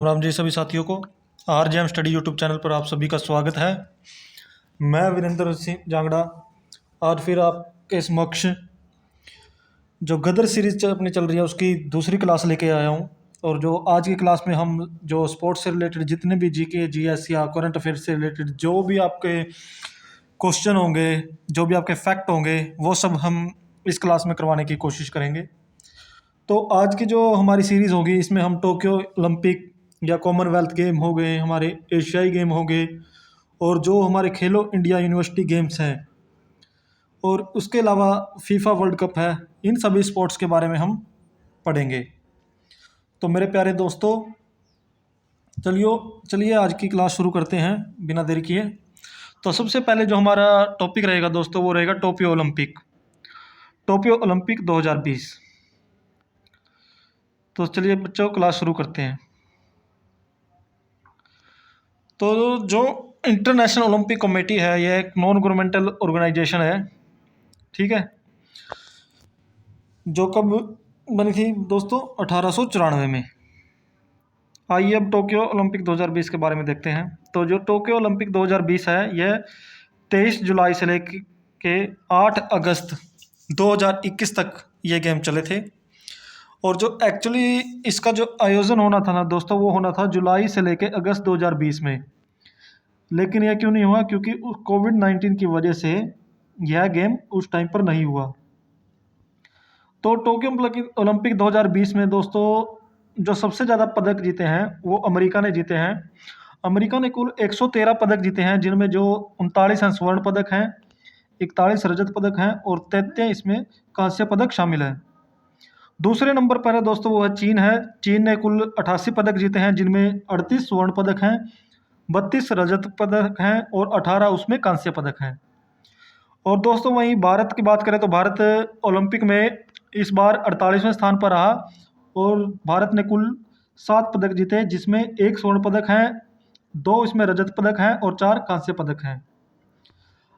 राम जी सभी साथियों को R J M study YouTube channel पर आप सभी का स्वागत है। मैं वीरेंद्र सिंह जांगड़ा आज फिर आपके समक्ष जो गदर सीरीज अपनी चल रही है उसकी दूसरी क्लास लेके आया हूँ। और जो आज की क्लास में हम जो स्पोर्ट्स से रिलेटेड जितने भी जीके जीएस या करंट अफेयर से रिलेटेड जो भी आपके क्वेश्चन होंगे, जो भी आपके फैक्ट होंगे, वो सब हम इस क्लास में करवाने की कोशिश करेंगे। तो आज की जो हमारी सीरीज़ होगी इसमें हम टोक्यो ओलंपिक या कॉमनवेल्थ गेम हो गए, हमारे एशियाई गेम हो गए, और जो हमारे खेलो इंडिया यूनिवर्सिटी गेम्स हैं, और उसके अलावा फीफा वर्ल्ड कप है, इन सभी स्पोर्ट्स के बारे में हम पढ़ेंगे। तो मेरे प्यारे दोस्तों, चलिए चलिए आज की क्लास शुरू करते हैं बिना देरी किए। तो सबसे पहले जो हमारा टॉपिक रहेगा दोस्तों वो रहेगा टोक्यो ओलंपिक 2020। तो चलिए बच्चों क्लास शुरू करते हैं। तो जो इंटरनेशनल ओलंपिक कमेटी है यह एक नॉन गवर्नमेंटल ऑर्गेनाइजेशन है, ठीक है, जो कब बनी थी दोस्तों 1894 में। आइए अब टोक्यो ओलंपिक 2020 के बारे में देखते हैं। तो जो टोक्यो ओलंपिक 2020 है यह 23 जुलाई से लेकर के 8 अगस्त 2021 तक ये गेम चले थे। और जो एक्चुअली इसका जो आयोजन होना था ना दोस्तों वो होना था जुलाई से लेकर अगस्त 2020 में। लेकिन यह क्यों नहीं हुआ? क्योंकि कोविड-19 की वजह से यह गेम उस टाइम पर नहीं हुआ। तो टोक्यो ओलंपिक 2020 में दोस्तों जो सबसे ज़्यादा पदक जीते हैं वो अमेरिका ने जीते हैं। अमेरिका ने कुल 113 पदक जीते हैं, जिनमें जो 39 स्वर्ण पदक हैं, 41 रजत पदक हैं और 33 इसमें कांस्य पदक शामिल हैं। दूसरे नंबर पर है दोस्तों वो है चीन है। चीन ने कुल 88 पदक जीते हैं, जिनमें 38 स्वर्ण पदक हैं, 32 रजत पदक हैं और 18 उसमें कांस्य पदक हैं। और दोस्तों वहीं भारत की बात करें तो भारत ओलंपिक में इस बार 48वें स्थान पर रहा और भारत ने कुल 7 पदक जीते, जिसमें 1 स्वर्ण पदक हैं, 2 इसमें रजत पदक हैं और 4 कांस्य पदक हैं।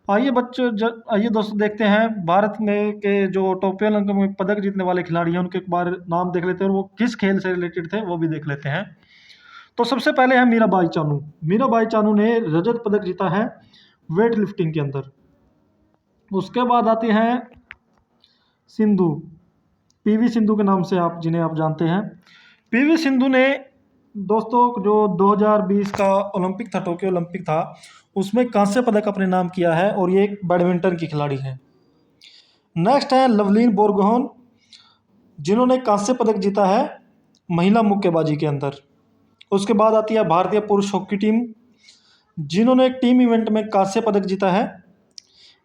आइए दोस्तों देखते हैं भारत में के जो टोक्यो ओलंपिक में पदक जीतने वाले खिलाड़ी हैं उनके एक बार नाम देख लेते हैं और वो किस खेल से रिलेटेड थे वो भी देख लेते हैं। तो सबसे पहले है मीराबाई चानू। मीराबाई चानू ने रजत पदक जीता है वेट लिफ्टिंग के अंदर। उसके बाद आती हैं सिंधु, पीवी सिंधु के नाम से आप जिन्हें आप जानते हैं। पीवी सिंधु ने दोस्तों जो 2020 का ओलंपिक था, टोक्यो ओलंपिक था, उसमें कांस्य पदक अपने नाम किया है और ये एक बैडमिंटन की खिलाड़ी है। नेक्स्ट है लवलीन बोरगोहन, जिन्होंने कांस्य पदक जीता है महिला मुक्केबाजी के अंदर। उसके बाद आती है भारतीय पुरुष हॉकी टीम, जिन्होंने टीम इवेंट में कांस्य पदक जीता है।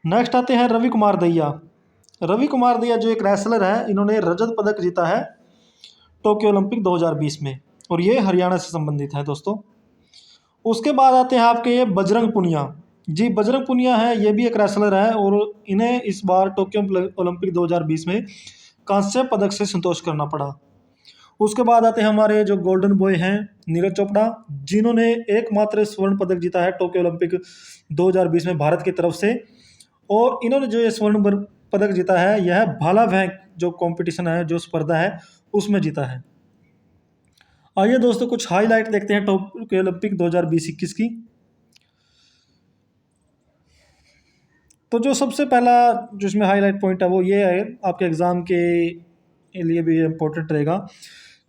नेक्स्ट आते हैं रवि कुमार दहिया। रवि कुमार दहिया जो एक रेसलर है, इन्होंने रजत पदक जीता है टोक्यो ओलंपिक 2020 में और ये हरियाणा से संबंधित है दोस्तों। उसके बाद आते हैं आपके ये बजरंग पुनिया जी। बजरंग पुनिया है, ये भी एक रेसलर है और इन्हें इस बार टोक्यो ओलंपिक 2020 में कांस्य पदक से संतोष करना पड़ा। उसके बाद आते हैं हमारे जो गोल्डन बॉय हैं नीरज चोपड़ा, जिन्होंने एकमात्र स्वर्ण पदक जीता है टोक्यो ओलंपिक 2020 में भारत की तरफ से। और इन्होंने जो ये स्वर्ण पदक जीता है यह भाला फेंक जो कंपटीशन है, जो स्पर्धा है, उसमें जीता है। आइए दोस्तों कुछ हाईलाइट देखते हैं टोक्यो ओलंपिक 2020-21 की। तो जो सबसे पहला जो इसमें हाईलाइट पॉइंट है वो ये है, आपके एग्ज़ाम के लिए भी इम्पोर्टेंट रहेगा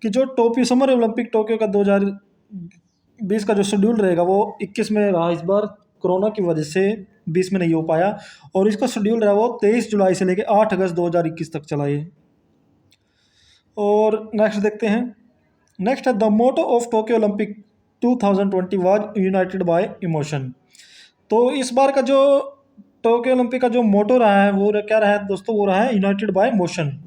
कि जो टोक्यो समर ओलंपिक टोक्यो का 2020 का जो शेड्यूल रहेगा वो 21 में रहा। इस बार कोरोना की वजह से 20 में नहीं हो पाया और इसका शेड्यूल रहा वो 23 जुलाई से लेकर 8 अगस्त 2021 तक चला ये। और नेक्स्ट देखते हैं। नेक्स्ट है the motto of Tokyo Olympic 2020 was united by emotion. तो इस बार का जो टोक्यो ओलंपिक का जो मोटो रहा है वो क्या रहा है दोस्तों? वो रहा है united bye motion.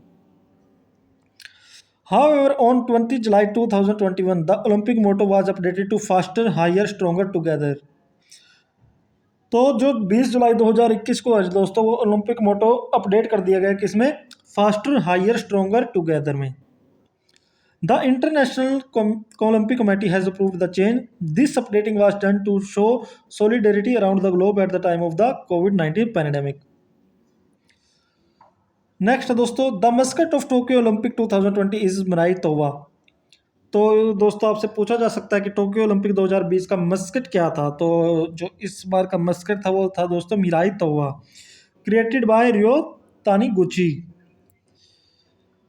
However, on 20 July 2021, the Olympic motto was updated to faster, higher, stronger together. तो जो 20 जुलाई 2021 को है दोस्तों वो ओलंपिक मोटो अपडेट कर दिया गया किसमें? फास्टर, हायर, स्ट्रोंगर टुगेदर में। The International Olympic Committee has approved the change. This updating was done to show solidarity around the globe at the time of the COVID-19 pandemic. Next है दोस्तों the mascot of Tokyo Olympic 2020 is मनाई तोवा। तो दोस्तों आपसे पूछा जा सकता है कि टोक्यो ओलंपिक 2020 का मस्कट क्या था। तो जो इस बार का मस्कट था वो था दोस्तों Miraitowa, created by Ryo Taniguchi.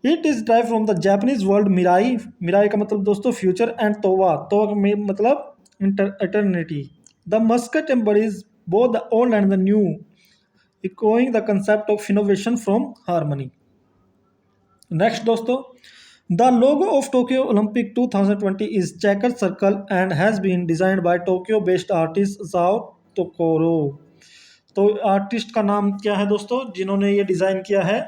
It is drive from the Japanese word Mirai. Mirai का मतलब दोस्तों फ्यूचर, एंड तोवा, तोवा में मतलब eternity. The mascot embodies both the old and the new, echoing the concept of innovation from harmony. Next दोस्तों, the logo of Tokyo Olympic 2020 is checkered circle and has been designed by Tokyo-based artist Sao Tokoro. तो artist का नाम क्या है दोस्तों जिन्होंने ये design किया है?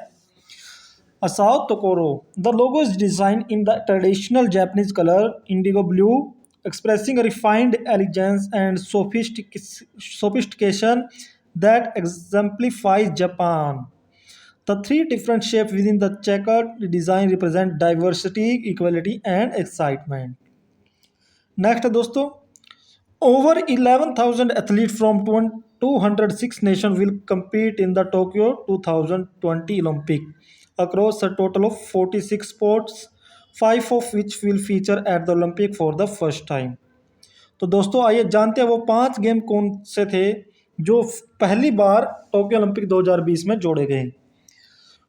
Asao Tokoro. The logo is designed in the traditional Japanese color indigo blue, expressing a refined elegance and sophistication that exemplifies Japan. The three different shapes within the checkered design represent diversity, equality, and excitement. Next, दोस्तों, over 11,000 athletes from 206 nations will compete in the Tokyo 2020 Olympic across a total of 46 sports, 5 of which will feature at the Olympic for the first time. तो दोस्तों आइए जानते हैं वो 5 game कौन से थे जो पहली बार टोक्यो ओलंपिक 2020 में जोड़े गए।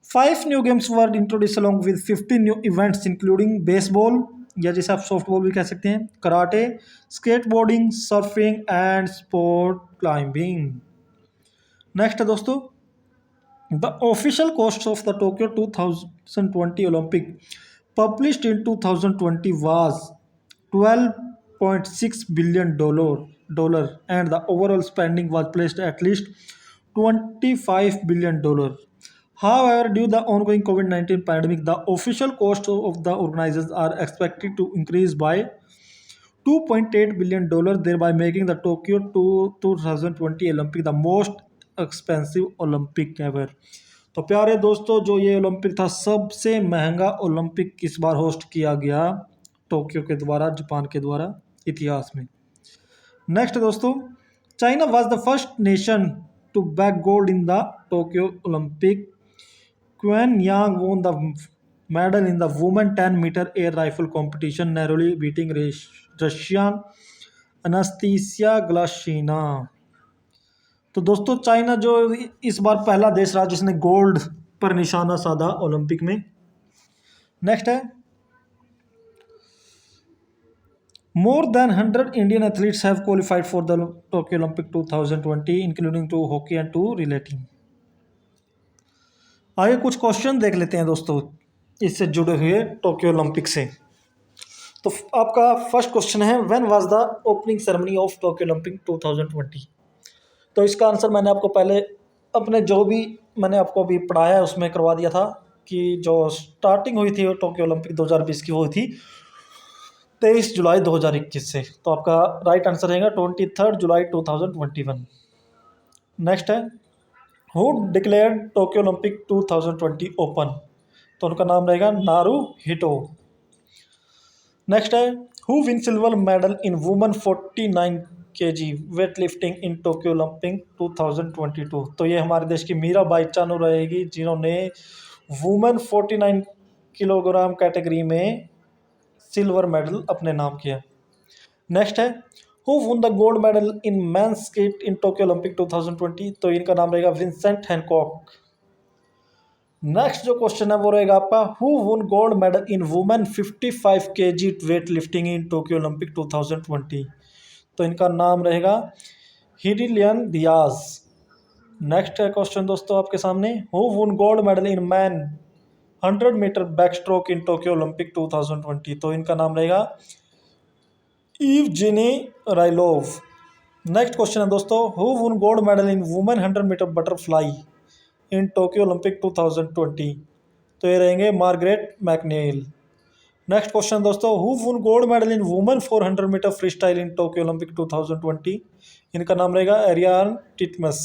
5 new games were introduced along with 15 new events including baseball, या जिसे आप सॉफ्टबॉल भी कह सकते हैं, karate, skateboarding, surfing and sport climbing. Next है दोस्तों, the official cost of the Tokyo 2020 Olympic published in 2020 was $12.6 billion and the overall spending was placed at least $25 billion. However, due to the ongoing COVID-19 pandemic, the official cost of the organizers are expected to increase by $2.8 billion, thereby making the Tokyo 2020 Olympic the most expensive Olympic ever. तो प्यारे दोस्तों, जो ये Olympic था सबसे महंगा Olympic इस बार host किया गया टोक्यो के द्वारा, जापान के द्वारा इतिहास में। नेक्स्ट दोस्तों, China was the first nation to bag gold in the Tokyo Olympic. Quan Yang won the medal in the women 10-meter air rifle competition, narrowly beating Russian Anastasia Glashina. तो दोस्तों China जो इस बार पहला देश रहा जिसने gold पर निशाना साधा ओलंपिक में। नेक्स्ट है, more than 100 Indian athletes have qualified for the Tokyo Olympic 2020, including 2 hockey and 2 relating. आगे कुछ क्वेश्चन देख लेते हैं दोस्तों इससे जुड़े हुए टोक्यो ओलंपिक से। तो आपका फर्स्ट क्वेश्चन है, when was the opening ceremony of Tokyo Olympic 2020। तो इसका आंसर मैंने आपको पहले अपने जो भी मैंने आपको अभी पढ़ाया है उसमें करवा दिया था कि जो स्टार्टिंग हुई थी टोक्यो ओलंपिक 2020 की वो थी 23 जुलाई 2021 से। तो आपका राइट आंसर रहेगा 23 जुलाई 2021। नेक्स्ट है, who declared Tokyo Olympic 2020 open. तो उनका नाम रहेगा नारुहितो। नेक्स्ट है, who win silver medal in women 49 kg weight lifting in Tokyo Olympic 2022। तो ये हमारे देश की मीराबाई चानू रहेगी जिन्होंने वुमेन 49 किलोग्राम कैटेगरी में सिल्वर मेडल अपने नाम किया। नेक्स्ट है, who won the gold medal in men's skeet in Tokyo Olympic 2020। तो इनका नाम रहेगा विंसेंट हैनकॉक। नेक्स्ट जो क्वेश्चन है वो रहेगा आपका, who won gold medal in women 55 kg weight lifting in Tokyo Olympic 2020। तो इनका नाम रहेगा हिडिलियन दियाज। नेक्स्ट है क्वेश्चन दोस्तों आपके सामने, who won gold medal in man 100 metre back stroke in Tokyo Olympic 2020। तो इनका नाम रहेगा ईवजेनी राइलोव। नेक्स्ट क्वेश्चन है दोस्तों, who won gold medal in women 100 metre butterfly in Tokyo Olympic 2020। तो ये रहेंगे मार्गरेट मैकनील। नेक्स्ट क्वेश्चन दोस्तों, who won gold medal in women 400 metre free style in Tokyo Olympic 2020। इनका नाम रहेगा एरियान टिटमस।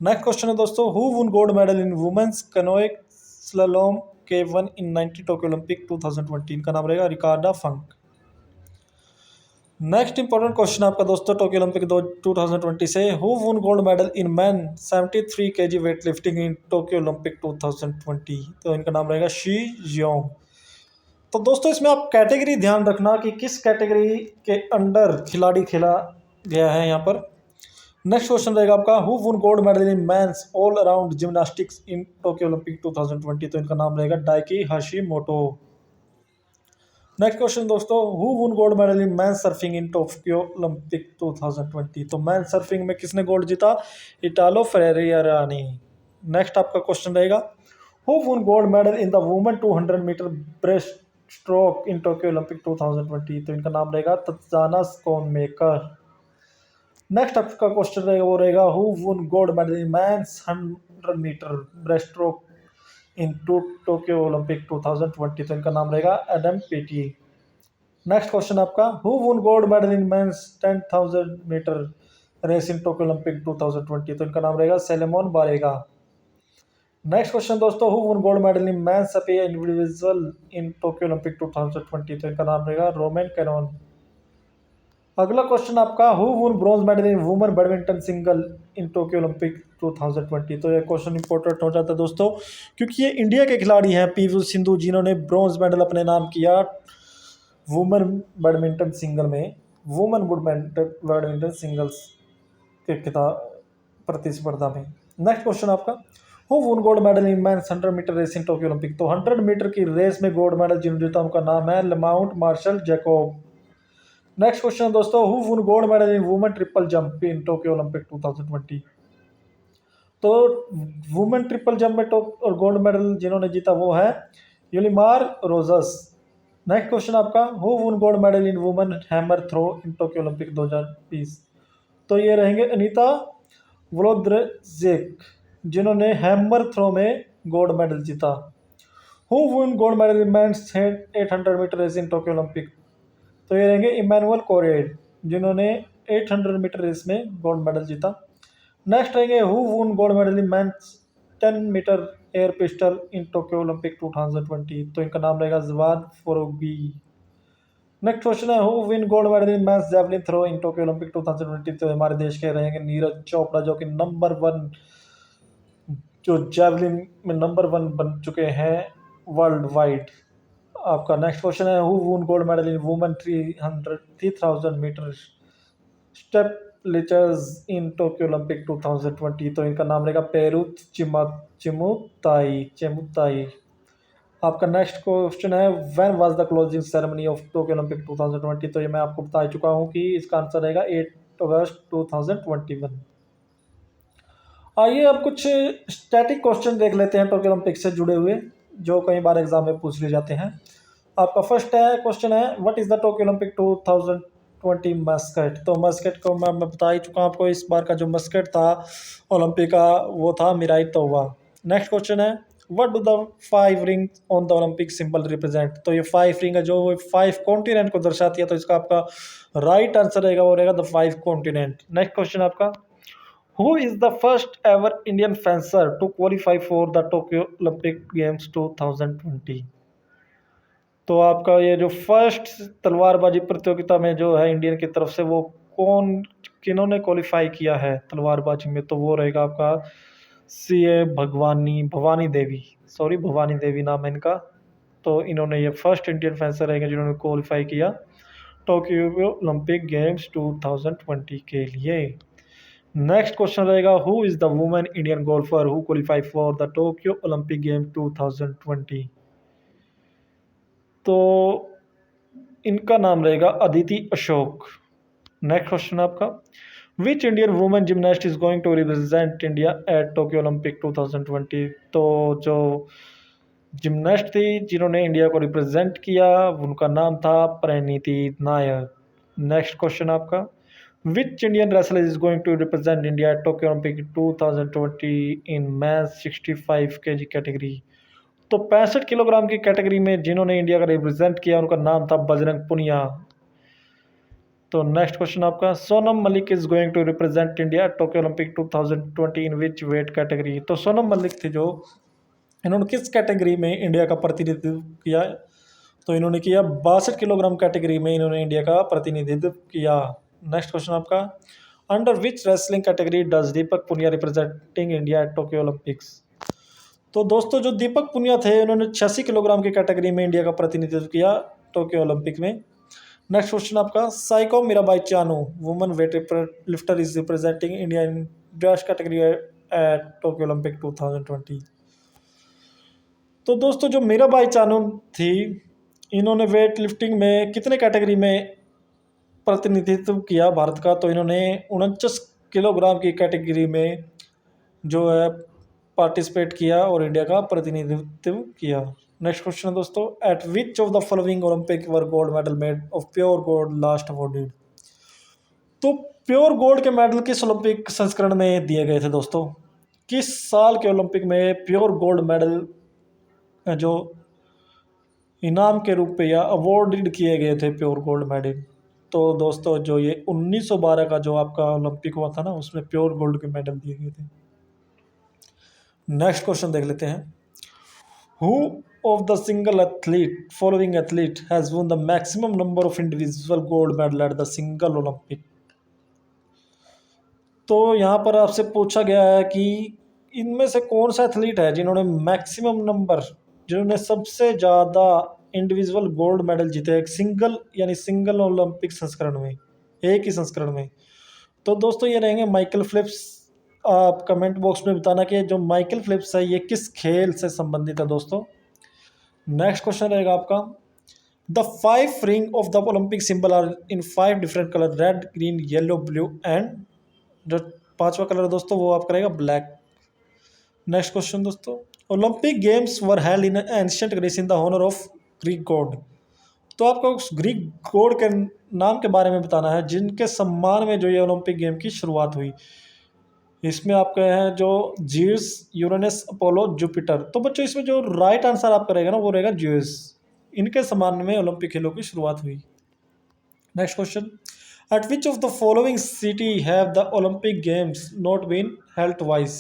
नेक्स्ट क्वेश्चन है दोस्तों, who won gold medal in women's canoe slalom K1 in 90 Tokyo Olympic 2020। इनका नाम रहेगा Ricarda Funk. Next important question आपका दोस्तों टोक्यो ओलंपिक 2020 से, who won gold medal in man 73 kg weight lifting in Tokyo Olympic 2020। तो इनका नाम रहेगा शी जियोंग। तो दोस्तों इसमें आप कैटेगरी ध्यान रखना कि किस कैटेगरी के अंडर खिलाड़ी खेला गया है यहाँ पर। नेक्स्ट क्वेश्चन रहेगा आपका, who won gold medal in men's all around gymnastics in Tokyo Olympic 2020। तो इनका नाम रहेगा डाइकी हाशिमोटो। नेक्स्ट क्वेश्चन दोस्तों, who won gold medal in man surfing in Tokyo Olympic 2020। तो मैन सर्फिंग में किसने गोल्ड जीता? Italo Ferreira. नेक्स्ट आपका क्वेश्चन रहेगा, who won gold medal in the women 200 meter breast stroke in Tokyo Olympic 2020। तो इनका नाम रहेगा तत्जाना स्कोनमेकर। नेक्स्ट आपका क्वेश्चन रहेगा वो रहेगा, who won gold medal in men's 100 meter breast stroke in Tokyo Olympic 2020। तो इनका नाम रहेगा एडम पेटी। नेक्स्ट क्वेश्चन आपका, who won gold medal in men's 10,000 meter race in Tokyo Olympic 2020। तो इनका नाम रहेगा सेलेमोन बारेगा। नेक्स्ट क्वेश्चन दोस्तों, who won gold medal in men's spear individual in Tokyo Olympic 2020। तो इनका नाम रहेगा रोमेन कैनोन। अगला क्वेश्चन आपका, who won bronze medal in women badminton single in Tokyo Olympic 2020। तो ये क्वेश्चन इंपॉर्टेंट हो जाता है दोस्तों, क्योंकि ये इंडिया के खिलाड़ी हैं पीवी सिंधु, जिन्होंने ब्रॉन्ज मेडल अपने नाम किया वुमेन बैडमिंटन सिंगल में, वुमेन बैडमिंटन सिंगल्स के खिताब प्रतिस्पर्धा में। नेक्स्ट क्वेश्चन आपका, who won gold medal in men's 100 metre race in Tokyo Olympic. तो 100 मीटर की रेस में गोल्ड मेडल जिन्होंने जीता उनका नाम है Lamont Marcell Jacob. Next question दोस्तों, who won gold medal in women triple jump in Tokyo Olympic 2020। तो वुमेन ट्रिपल जंप में और गोल्ड मेडल जिन्होंने जीता वो है यूलिमार रोजस। नेक्स्ट क्वेश्चन आपका, who won gold medal in women hammer throw in Tokyo Olympic 2020। तो ये रहेंगे अनीता वोलोद्रजेक, जिन्होंने हैमर थ्रो में गोल्ड मेडल जीता। Who won gold medal in men's 800 meter race in Tokyo Olympic. तो ये रहेंगे इमैनुअल कोरेड, जिन्होंने 800 मीटर रेस में गोल्ड मेडल जीता। नेक्स्ट रहेंगे, who won gold medal in men's 10 meter air pistol in Tokyo Olympic 2020। तो इनका नाम रहेगा जवाद फरोगी। नेक्स्ट क्वेश्चन है, who win gold medal in men's javelin throw in Tokyo Olympic 2020। तो हमारे देश के रहेंगे नीरज चोपड़ा, जो कि नंबर 1 जो जैवलिन में नंबर 1 बन चुके हैं वर्ल्ड वाइड। आपका नेक्स्ट क्वेश्चन है, who won gold medal in women 3000 meter steeplechase in Tokyo Olympic 2020। तो इनका नाम रहेगा पेरुत चेमुताई। आपका नेक्स्ट क्वेश्चन है, when was the closing ceremony of Tokyo Olympic 2020। तो ये मैं आपको बता चुका हूँ कि इसका आंसर रहेगा 8 अगस्त 2021। आइए अब कुछ स्टैटिक क्वेश्चन देख लेते हैं टोक्यो ओलंपिक से जुड़े हुए, जो कई बार एग्जाम में पूछ लिए जाते हैं। आपका फर्स्ट क्वेश्चन है, what is the Tokyo Olympic 2020 Muscat. तो मस्कट को मैं बता ही चुका हूँ आपको, इस बार का जो मस्कट था ओलंपिक का वो था मिराई तोवा। नेक्स्ट क्वेश्चन है, what do the 5 rings on the Olympic symbol represent. तो ये 5 रिंग है जो 5 कॉन्टिनेंट को दर्शाती है, तो इसका आपका राइट आंसर रहेगा वो रहेगा द 5 कॉन्टिनेंट। नेक्स्ट क्वेश्चन आपका, who is the first ever Indian fencer to qualify for the Tokyo Olympic games 2020। तो आपका ये जो फर्स्ट तलवारबाजी प्रतियोगिता में जो है इंडियन की तरफ से, वो किन्होंने क्वालिफाई किया है तलवारबाजी में। तो वो रहेगा आपका सीए भवानी देवी नाम है इनका। तो इन्होंने ये फर्स्ट इंडियन फेंसर रहेंगे जिन्होंने क्वालिफाई किया टोक्यो ओलंपिक गेम्स 2020 के लिए। नेक्स्ट क्वेश्चन रहेगा, who is the women Indian golfer who qualify for the Tokyo Olympic game 2020। तो इनका नाम रहेगा अदिति अशोक। नेक्स्ट क्वेश्चन आपका, which Indian women gymnast is going to represent India at Tokyo Olympic 2020। तो जो जिमनास्ट थी जिन्होंने इंडिया को रिप्रेजेंट किया उनका नाम था परिणीति नायर। नेक्स्ट क्वेश्चन आपका, which Indian wrestler is going to represent India at Tokyo Olympic 2020 in match 65 kg category. तो 65 किलोग्राम की कैटेगरी में जिन्होंने इंडिया का रिप्रेजेंट किया उनका नाम था बजरंग पुनिया। तो नेक्स्ट क्वेश्चन आपका, Sonam Malik is going to represent India Tokyo Olympic 2020 in which weight category. तो सोनम मलिक थी जो इन्होंने किस कैटेगरी में इंडिया का प्रतिनिधित्व किया। तो इन्होंने किया 62 किलोग्राम कैटेगरी में इन्होंने इंडिया का प्रतिनिधित्व किया। नेक्स्ट क्वेश्चन आपका, under which wrestling category does Deepak Punia representing India at Tokyo Olympics. तो दोस्तों जो दीपक पुनिया थे उन्होंने 86 किलोग्राम की कैटेगरी में इंडिया का प्रतिनिधित्व किया टोक्यो ओलंपिक में। नेक्स्ट क्वेश्चन आपका, psycho Mirabai Chanu women weight lifter is representing India in dash category at Tokyo Olympic 2020। तो दोस्तों जो मीराबाई चानू थी, इन्होंने वेट लिफ्टिंग में कितने कैटेगरी में प्रतिनिधित्व किया भारत का? तो इन्होंने 49 किलोग्राम की कैटेगरी में जो है पार्टिसिपेट किया और इंडिया का प्रतिनिधित्व किया। नेक्स्ट क्वेश्चन है दोस्तों, at which of the following Olympic were gold medal made of pure gold last awarded. तो प्योर गोल्ड के मेडल किस ओलंपिक संस्करण में दिए गए थे दोस्तों? किस साल के ओलंपिक में प्योर गोल्ड मेडल जो इनाम के रूप में या अवॉर्डेड किए गए थे प्योर गोल्ड मेडल? तो दोस्तों जो ये 1912 का जो आपका ओलंपिक हुआ था ना, उसमें प्योर गोल्ड के मेडल दिए गए थे। नेक्स्ट क्वेश्चन देख लेते हैं, who of the single athlete following athlete has won the maximum number of individual gold medal at the single Olympic. तो यहाँ पर आपसे पूछा गया है कि इनमें से कौन सा एथलीट है जिन्होंने मैक्सिमम नंबर, जिन्होंने सबसे ज़्यादा इंडिविजुअल गोल्ड मेडल जीते एक सिंगल यानी सिंगल ओलंपिक संस्करण में, एक ही संस्करण में। तो दोस्तों ये रहेंगे माइकल फिलिप्स। आप कमेंट बॉक्स में बताना कि जो माइकल फिलिप्स है ये किस खेल से संबंधित है दोस्तों। नेक्स्ट क्वेश्चन रहेगा आपका, the 5 ring of the Olympic symbol are in 5 different colour, red green yellow blue and जो पांचवा कलर है दोस्तों वो आपका रहेगा ब्लैक। नेक्स्ट क्वेश्चन दोस्तों, Olympic games were held in ancient Greece in the honour of Greek god. तो आपको उस ग्रीक गॉड के नाम के बारे में बताना है जिनके सम्मान में जो ये ओलंपिक गेम की शुरुआत हुई। इसमें आपके हैं जो जीउस, यूरेनस, अपोलो, जुपिटर। तो बच्चों इसमें जो राइट आंसर आपका रहेगा ना वो रहेगा जीउस। इनके सम्मान में ओलंपिक खेलों की शुरुआत हुई। Next question, at which of the following city have the Olympic games not been held twice.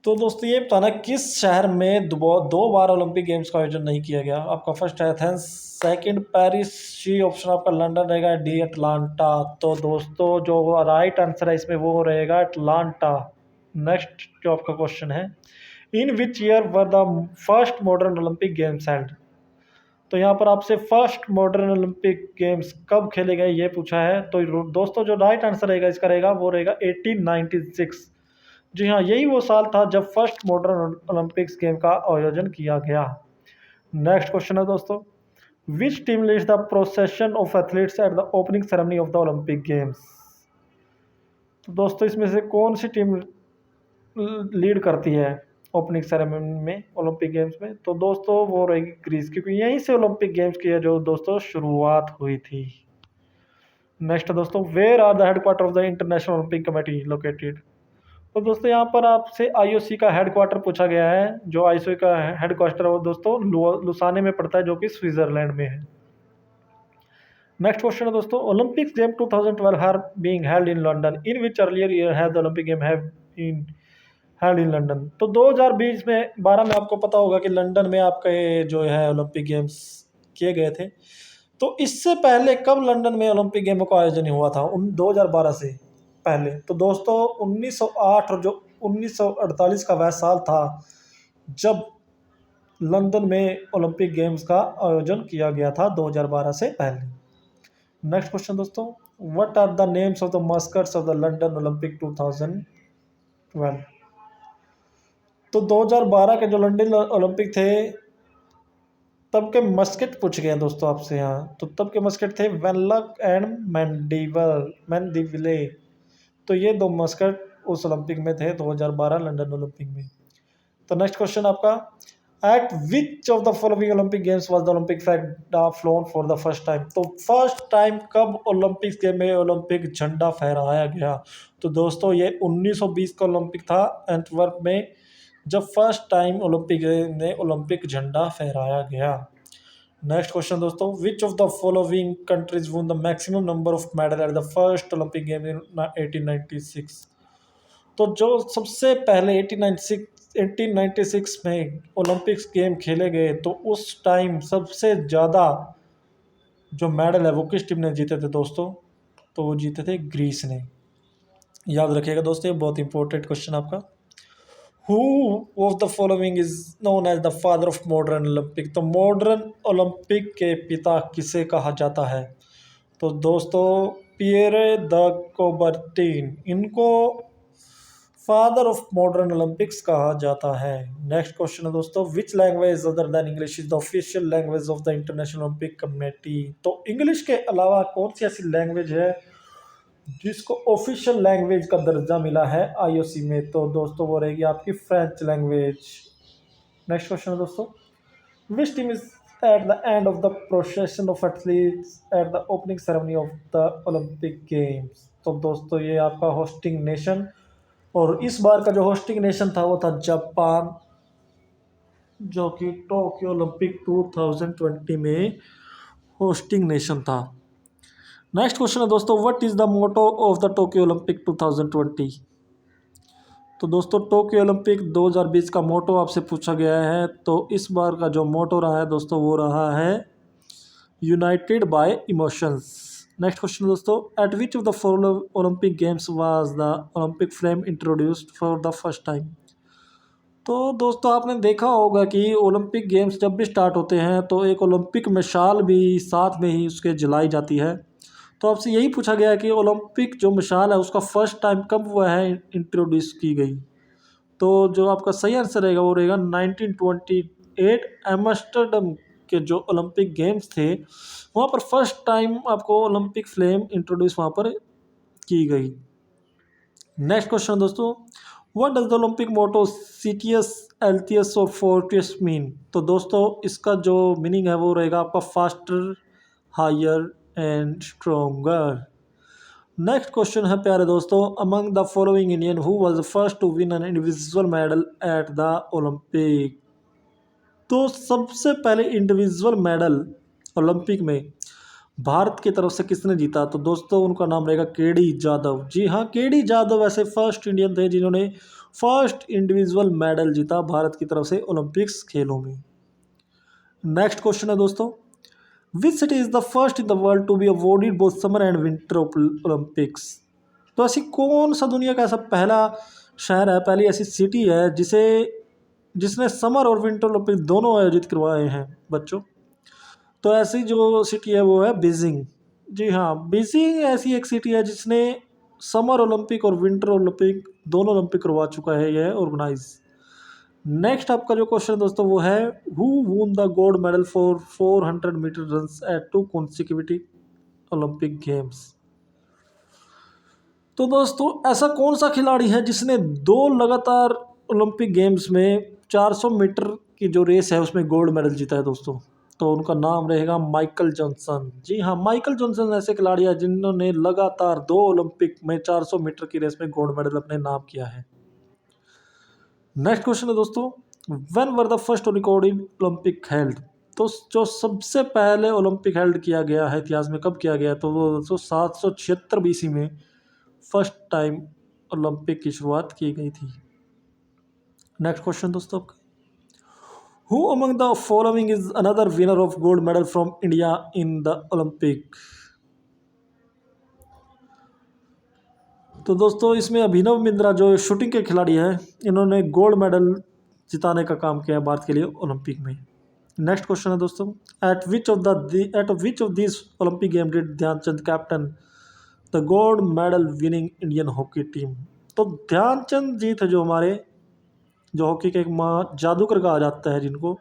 तो दोस्तों ये बताना किस शहर में दो बार ओलंपिक गेम्स का आयोजन नहीं किया गया। आपका फर्स्ट है Athens, second Paris, C option आपका लंदन रहेगा, डी अटलांटा। तो दोस्तों जो राइट आंसर है इसमें वो रहेगा अटलांटा। नेक्स्ट जो आपका क्वेश्चन है, in which year were the first modern Olympic games held. तो यहाँ पर आपसे फर्स्ट मॉडर्न ओलंपिक गेम्स कब खेले गए ये पूछा है। तो दोस्तों जो राइट आंसर रहेगा इसका रहेगा वो रहेगा 1896। जी हाँ, यही वो साल था जब फर्स्ट मॉडर्न ओलंपिक्स गेम का आयोजन किया गया। नेक्स्ट क्वेश्चन है दोस्तों, which team leads the procession of athletes at the opening ceremony of the Olympic games. तो दोस्तों इसमें से कौन सी टीम लीड करती है ओपनिंग सेरेमनी में ओलंपिक गेम्स में? तो दोस्तों वो रहेगी ग्रीस, क्योंकि यहीं से ओलंपिक गेम्स की है जो दोस्तों शुरुआत हुई थी। नेक्स्ट दोस्तों, where are the headquarter of the International Olympic Committee located. तो दोस्तों यहाँ पर आपसे आईओसी का हेडक्वार्टर पूछा गया है। जो आईओसी का हेडक्वार्टर है वो दोस्तों लुसाने में पड़ता है जो कि स्विट्जरलैंड में है। नेक्स्ट क्वेश्चन है दोस्तों, Olympics game 2012 are being held in London, in which earlier year have the Olympic game have been held in London. तो 2020 में 12 में आपको पता होगा कि लंदन में आपके जो है ओलंपिक गेम्स किए गए थे। तो इससे पहले कब लंदन में ओलंपिक गेमों का आयोजन हुआ था 2012 से पहले? तो दोस्तों 1908 और जो 1948 का वह साल था जब लंदन में ओलंपिक गेम्स का आयोजन किया गया था 2012 से पहले। नेक्स्ट क्वेश्चन दोस्तों, what are the names of the mascots of the London Olympic 2012। तो 2012 के जो लंदन ओलंपिक थे तब के मस्केट पूछे गए हैं दोस्तों आपसे यहाँ। तो तब के मस्केट थे वेनलॉक एंड मैंडिविले। तो ये दो मस्केट उस ओलंपिक में थे 2012 लंदन ओलंपिक में। तो नेक्स्ट क्वेश्चन आपका, eight which of the following Olympic games was the Olympic flag phloem for the first time. तो फर्स्ट टाइम कब ओलंपिक्स गेम में ओलंपिक झंडा फहराया गया? तो दोस्तों ये 1920 का ओलंपिक था एंटवर्प में, जब फर्स्ट टाइम ओलंपिक में ओलंपिक झंडा फहराया गया। नेक्स्ट क्वेश्चन दोस्तों, विच of the following countries won the maximum number of medal at the first Olympic game in 1896। तो जो सबसे पहले 1896 में ओलंपिक्स गेम खेले गए तो उस टाइम सबसे ज़्यादा जो मेडल है वो किस टीम ने जीते थे दोस्तों? तो वो जीते थे ग्रीस ने। याद रखिएगा दोस्तों, ये बहुत इंपॉर्टेंट क्वेश्चन आपका। Who of the following is known as the father of modern Olympic. तो मॉडर्न ओलंपिक के पिता किसे कहा जाता है? तो दोस्तों पियरे द कोबर्टीन, इनको फादर ऑफ मॉडर्न ओलंपिक्स कहा जाता है। नेक्स्ट क्वेश्चन है दोस्तों, which language other than English is the official language of the International Olympic committee. तो इंग्लिश के अलावा कौन सी ऐसी लैंग्वेज है जिसको ऑफिशियल लैंग्वेज का दर्जा मिला है आईओसी में? तो दोस्तों वो रहेगी आपकी फ्रेंच लैंग्वेज। नेक्स्ट क्वेश्चन है दोस्तों, which team is at the end of the procession of athletes at the opening ceremony of the Olympic games. तो दोस्तों ये आपका होस्टिंग नेशन, और इस बार का जो होस्टिंग नेशन था वो था जापान, जो कि टोक्यो ओलंपिक 2020 में होस्टिंग नेशन था। नेक्स्ट क्वेश्चन है दोस्तों, what is the motto of the Tokyo Olympic 2020। तो दोस्तों टोक्यो ओलंपिक 2020 का मोटो आपसे पूछा गया है। तो इस बार का जो मोटो रहा है दोस्तों वो रहा है united by emotions. Next question दोस्तों, at which of the following Olympic games was the Olympic flame introduced for the first time. तो दोस्तों आपने देखा होगा कि ओलंपिक गेम्स जब भी स्टार्ट होते हैं तो एक ओलंपिक मशाल भी साथ में ही उसके जलाई जाती है। तो आपसे यही पूछा गया है कि ओलंपिक जो मशाल है उसका फर्स्ट टाइम कब हुआ है इंट्रोड्यूस की गई। तो जो आपका सही आंसर रहेगा वो रहेगा 1928 एम्स्टर्डम के जो ओलंपिक गेम्स थे वहाँ पर फर्स्ट टाइम आपको ओलंपिक फ्लेम इंट्रोड्यूस वहाँ पर की गई। नेक्स्ट क्वेश्चन दोस्तों, व्हाट डज द ओलंपिक मोटो सीटियस एल्थियस और फोर्टियस मीन। तो दोस्तों इसका जो मीनिंग है वो रहेगा आपका faster, higher and stronger. Next question है प्यारे दोस्तों, among the following Indian who was the first to win an individual medal at the Olympic. तो सबसे पहले इंडिविजुअल मेडल ओलंपिक में भारत की तरफ से किसने जीता? तो दोस्तों उनका नाम रहेगा केडी जादव। जी हाँ, केडी जादव ऐसे फर्स्ट इंडियन थे जिन्होंने फर्स्ट इंडिविजुअल मेडल जीता भारत की तरफ से ओलंपिक्स खेलों में। नेक्स्ट क्वेश्चन है दोस्तों, which city is the first in the world to be awarded both summer and winter Olympics. तो ऐसी कौन सा दुनिया का ऐसा पहला शहर है, पहली ऐसी सिटी है जिसने समर और विंटर ओलंपिक दोनों आयोजित करवाए हैं बच्चों। तो ऐसी जो सिटी है वो है बीजिंग। जी हाँ, बीजिंग ऐसी एक सिटी है जिसने समर ओलंपिक और विंटर ओलंपिक दोनों ओलंपिक करवा चुका है यह ऑर्गेनाइज। नेक्स्ट आपका जो क्वेश्चन दोस्तों वो है, who won the gold medal for 400 meter runs at 2 consecutive Olympic games. तो दोस्तों ऐसा कौन सा खिलाड़ी है जिसने दो लगातार ओलंपिक गेम्स में 400 मीटर की जो रेस है उसमें गोल्ड मेडल जीता है दोस्तों। तो उनका नाम रहेगा माइकल जॉनसन। जी हाँ, माइकल जॉनसन ऐसे खिलाड़ी हैं जिन्होंने लगातार दो ओलंपिक में 400 मीटर की रेस में गोल्ड मेडल अपने नाम किया है। नेक्स्ट क्वेश्चन है दोस्तों, when were the first recorded Olympic held. तो जो सबसे पहले ओलंपिक हेल्ड किया गया है इतिहास में कब किया गया, तो वो दोस्तों 776 BC में फर्स्ट टाइम ओलंपिक की शुरुआत की गई थी। नेक्स्ट क्वेश्चन दोस्तों, who among the following is another winner of gold medal from India in the Olympic. तो दोस्तों इसमें अभिनव बिंद्रा जो शूटिंग के खिलाड़ी हैं इन्होंने गोल्ड मेडल जिताने का काम किया भारत के लिए ओलंपिक में। नेक्स्ट क्वेश्चन है दोस्तों, at which of this Olympic game did Dhyanchand captain the gold medal winning Indian hockey team. तो ध्यानचंद जी थे जो हमारे जो हॉकी के एक माँ जादूगर कहा जाता है जिनको,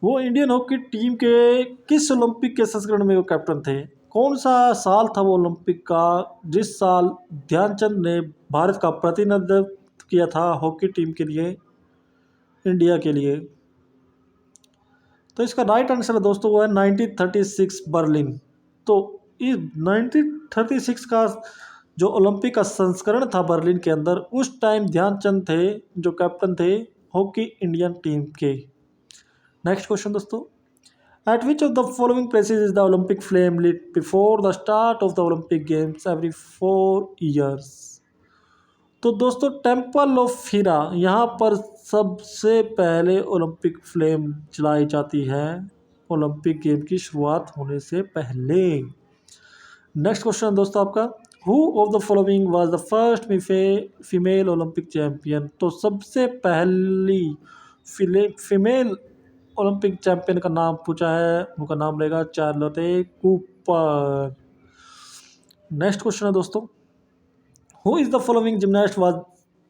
वो इंडियन हॉकी टीम के किस ओलंपिक के संस्करण में वो कैप्टन थे? कौन सा साल था वो ओलंपिक का जिस साल ध्यानचंद ने भारत का प्रतिनिधित्व किया था हॉकी टीम के लिए, इंडिया के लिए? तो इसका राइट आंसर है दोस्तों वो है 1936 बर्लिन। तो इस 1936 का जो ओलंपिक का संस्करण था बर्लिन के अंदर, उस टाइम ध्यानचंद थे जो कैप्टन थे हॉकी इंडियन टीम के। नेक्स्ट क्वेश्चन दोस्तों, at which of the following places is the Olympic flame lit before the start of the Olympic games every 4 years। तो दोस्तों टेम्पल ऑफ हीरा यहाँ पर सबसे पहले ओलंपिक फ्लेम जलाई जाती है ओलंपिक गेम की शुरुआत होने से पहले। नेक्स्ट क्वेश्चन दोस्तों आपका, who of the following was the first female Olympic champion. तो सबसे पहली फीमेल ओलंपिक चैंपियन का नाम पूछा है, उनका नाम रहेगा चार्लोटे कूपर। नेक्स्ट क्वेश्चन है दोस्तों, who is the following gymnast was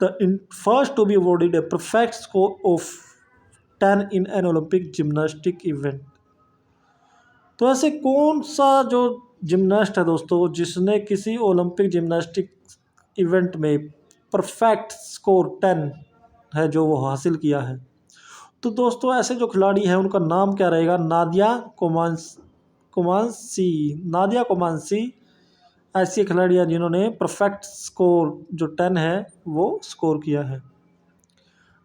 the first to be awarded a perfect score of 10 in an Olympic gymnastic event. तो ऐसे कौन सा जो जिमनास्ट है दोस्तों जिसने किसी ओलंपिक जिम्नास्टिक इवेंट में परफेक्ट स्कोर 10 है जो वो हासिल किया है। तो दोस्तों ऐसे जो खिलाड़ी हैं उनका नाम क्या रहेगा, नादिया कोमांसी ऐसी खिलाड़ी है जिन्होंने परफेक्ट स्कोर जो 10 है वो स्कोर किया है।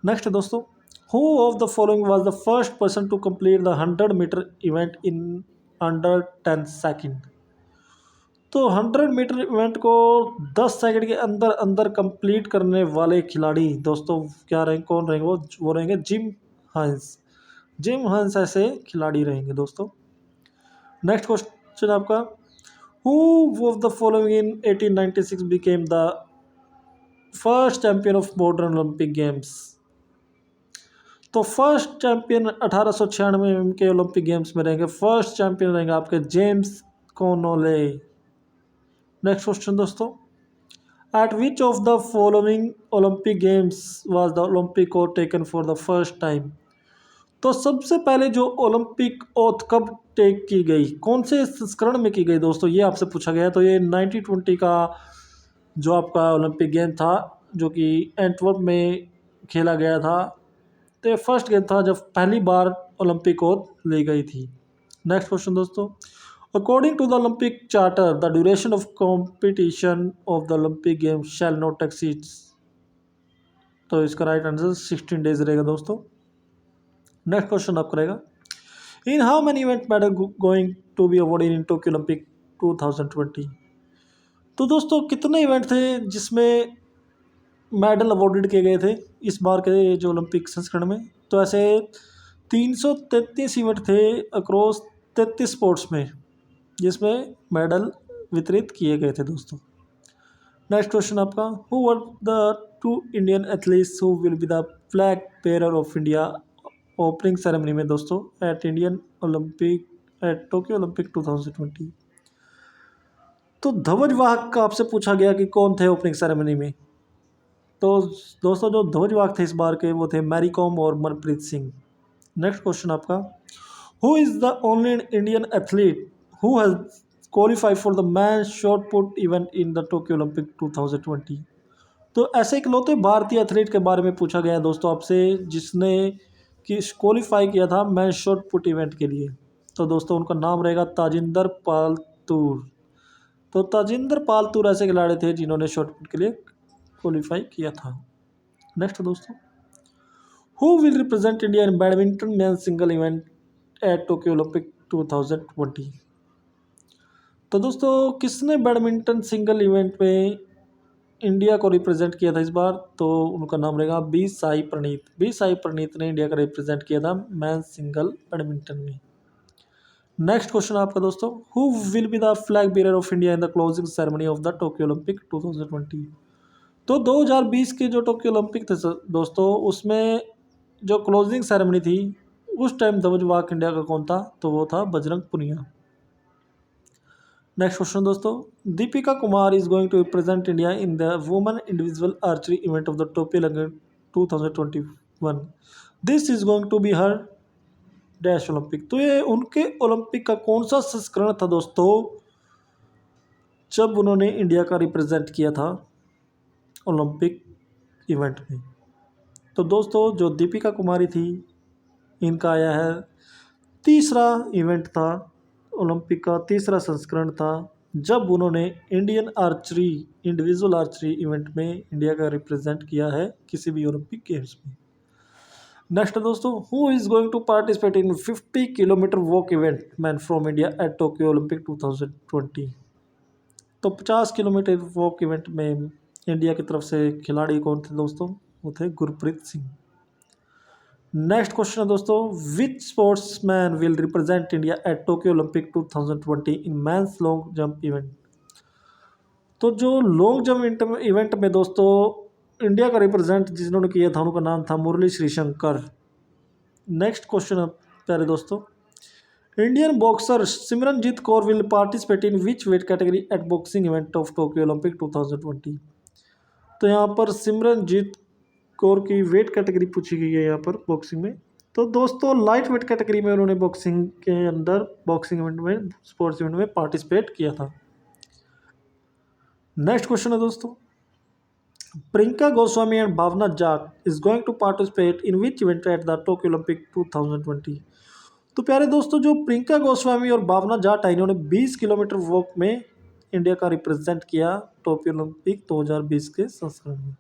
नेक्स्ट दोस्तों, who of the following was the first person to complete the 100 metre event in under 10 second. तो 100 मीटर इवेंट को 10 सेकंड के अंदर अंदर कंप्लीट करने वाले खिलाड़ी दोस्तों क्या रहेंगे, कौन रहेंगे, वो रहेंगे जिम हंस ऐसे खिलाड़ी रहेंगे दोस्तों। नेक्स्ट क्वेश्चन आपका, who of the following in 1896 became the first champion of modern Olympic games. तो फर्स्ट चैंपियन 1896 के ओलंपिक गेम्स में रहेंगे, फर्स्ट चैंपियन रहेंगे आपके जेम्स कॉनोले। नेक्स्ट क्वेश्चन दोस्तों, at which of the following Olympic games was the Olympic code taken for the first time. तो सबसे पहले जो ओलंपिक ओथ कब टेक की गई, कौन से संस्करण में की गई दोस्तों, ये आपसे पूछा गया है। तो ये 1920 का जो आपका ओलंपिक गेम था जो कि एंटवर्प में खेला गया था। तो ये फर्स्ट गेम था जब पहली बार ओलंपिक ओथ ली गई थी। नेक्स्ट क्वेश्चन दोस्तों, according to the Olympic charter the duration of competition of the Olympic game shall not exceed. तो इसका राइट आंसर 16 डेज रहेगा दोस्तों। नेक्स्ट क्वेश्चन आपका रहेगा, in how many event medal going to be awarded in Tokyo Olympic 2020। तो दोस्तों कितने event थे जिसमें मेडल अवॉर्डेड किए गए थे इस बार के जो ओलंपिक संस्करण में। तो ऐसे 333 इवेंट थे अक्रॉस 33 स्पोर्ट्स में जिसमें मेडल वितरित किए गए थे दोस्तों। नेक्स्ट क्वेश्चन आपका, who were the 2 Indian athletes who will be the flag bearer of India opening ceremony में दोस्तों एट टोक्यो ओलंपिक 2020। तो ध्वजवाहक का आपसे पूछा गया कि कौन थे ओपनिंग सेरेमनी में। तो दोस्तों जो ध्वजवाहक थे इस बार के वो थे मैरी कॉम और मनप्रीत सिंह। नेक्स्ट क्वेश्चन आपका, who is the only Indian athlete who has qualified for the man shot put event in the Tokyo Olympic 2020। तो ऐसे इकलौते भारतीय एथलीट के बारे में पूछा गया है दोस्तों आपसे जिसने कि क्वालिफाई किया था मैन शॉट पुट इवेंट के लिए। तो दोस्तों उनका नाम रहेगा ताजिंदर पाल तूर। तो ताजिंदर पाल तूर ऐसे खिलाड़ी थे जिन्होंने शॉट पुट के लिए क्वालिफाई किया था। नेक्स्ट दोस्तों, who will represent India in badminton man single event at Tokyo Olympic 2020। तो दोस्तों किसने बैडमिंटन सिंगल इवेंट में इंडिया को रिप्रेजेंट किया था इस बार। तो उनका नाम रहेगा बी साई प्रणीत ने इंडिया का रिप्रेजेंट किया था मैन सिंगल बैडमिंटन में। नेक्स्ट क्वेश्चन आपका दोस्तों, who will be the flag bearer of India in the closing ceremony of the Tokyo Olympic 2020। तो 2020 के जो टोक्यो ओलंपिक थे दोस्तों उसमें जो क्लोजिंग सेरेमनी थी उस टाइम ध्वजवाहक इंडिया का कौन था, तो वो था बजरंग पुनिया। नेक्स्ट क्वेश्चन दोस्तों, Deepika Kumar is going to represent India in the women individual archery event of the Tokyo Olympic 2021। This is going to be her dash Olympic. तो ये उनके ओलंपिक का कौन सा संस्करण था दोस्तों जब उन्होंने इंडिया का रिप्रेजेंट किया था ओलंपिक इवेंट में। तो दोस्तों जो दीपिका कुमारी थी इनका आया है तीसरा इवेंट था, ओलंपिक का तीसरा संस्करण था जब उन्होंने Indian archery individual archery event में इंडिया का रिप्रेजेंट किया है किसी भी ओलंपिक गेम्स में। नेक्स्ट दोस्तों, who is going to participate in 50 kilometre walk event man from India at Tokyo Olympic 2020। तो 50 किलोमीटर वॉक इवेंट में इंडिया की तरफ से खिलाड़ी कौन थे दोस्तों, वो थे गुरप्रीत सिंह। नेक्स्ट क्वेश्चन है दोस्तों, which sportsman will represent India at Tokyo Olympic 2020 in men's long jump event. तो जो लॉन्ग जंप इवेंट में दोस्तों इंडिया का रिप्रेजेंट जिन्होंने किया था उनका नाम था मुरली श्रीशंकर। नेक्स्ट क्वेश्चन है प्यारे दोस्तों, Indian boxer Simranjeet Kaur will participate in which weight category at boxing event of Tokyo Olympic 2020। तो यहाँ पर सिमरनजीत कौर की वेट कैटेगरी पूछी गई है यहाँ पर बॉक्सिंग में। तो दोस्तों लाइट वेट कैटेगरी में उन्होंने बॉक्सिंग के अंदर बॉक्सिंग इवेंट में स्पोर्ट्स इवेंट में पार्टिसिपेट किया था। नेक्स्ट क्वेश्चन है दोस्तों, Priyanka Goswami and Bhawna Jat is going to participate in which event at the Tokyo Olympic 2020। तो प्यारे दोस्तों जो प्रियंका गोस्वामी और भावना जाट है इन्होंने 20 किलोमीटर वॉक में इंडिया का रिप्रेजेंट किया टोक्यो ओलंपिक 2020 के संस्करण में।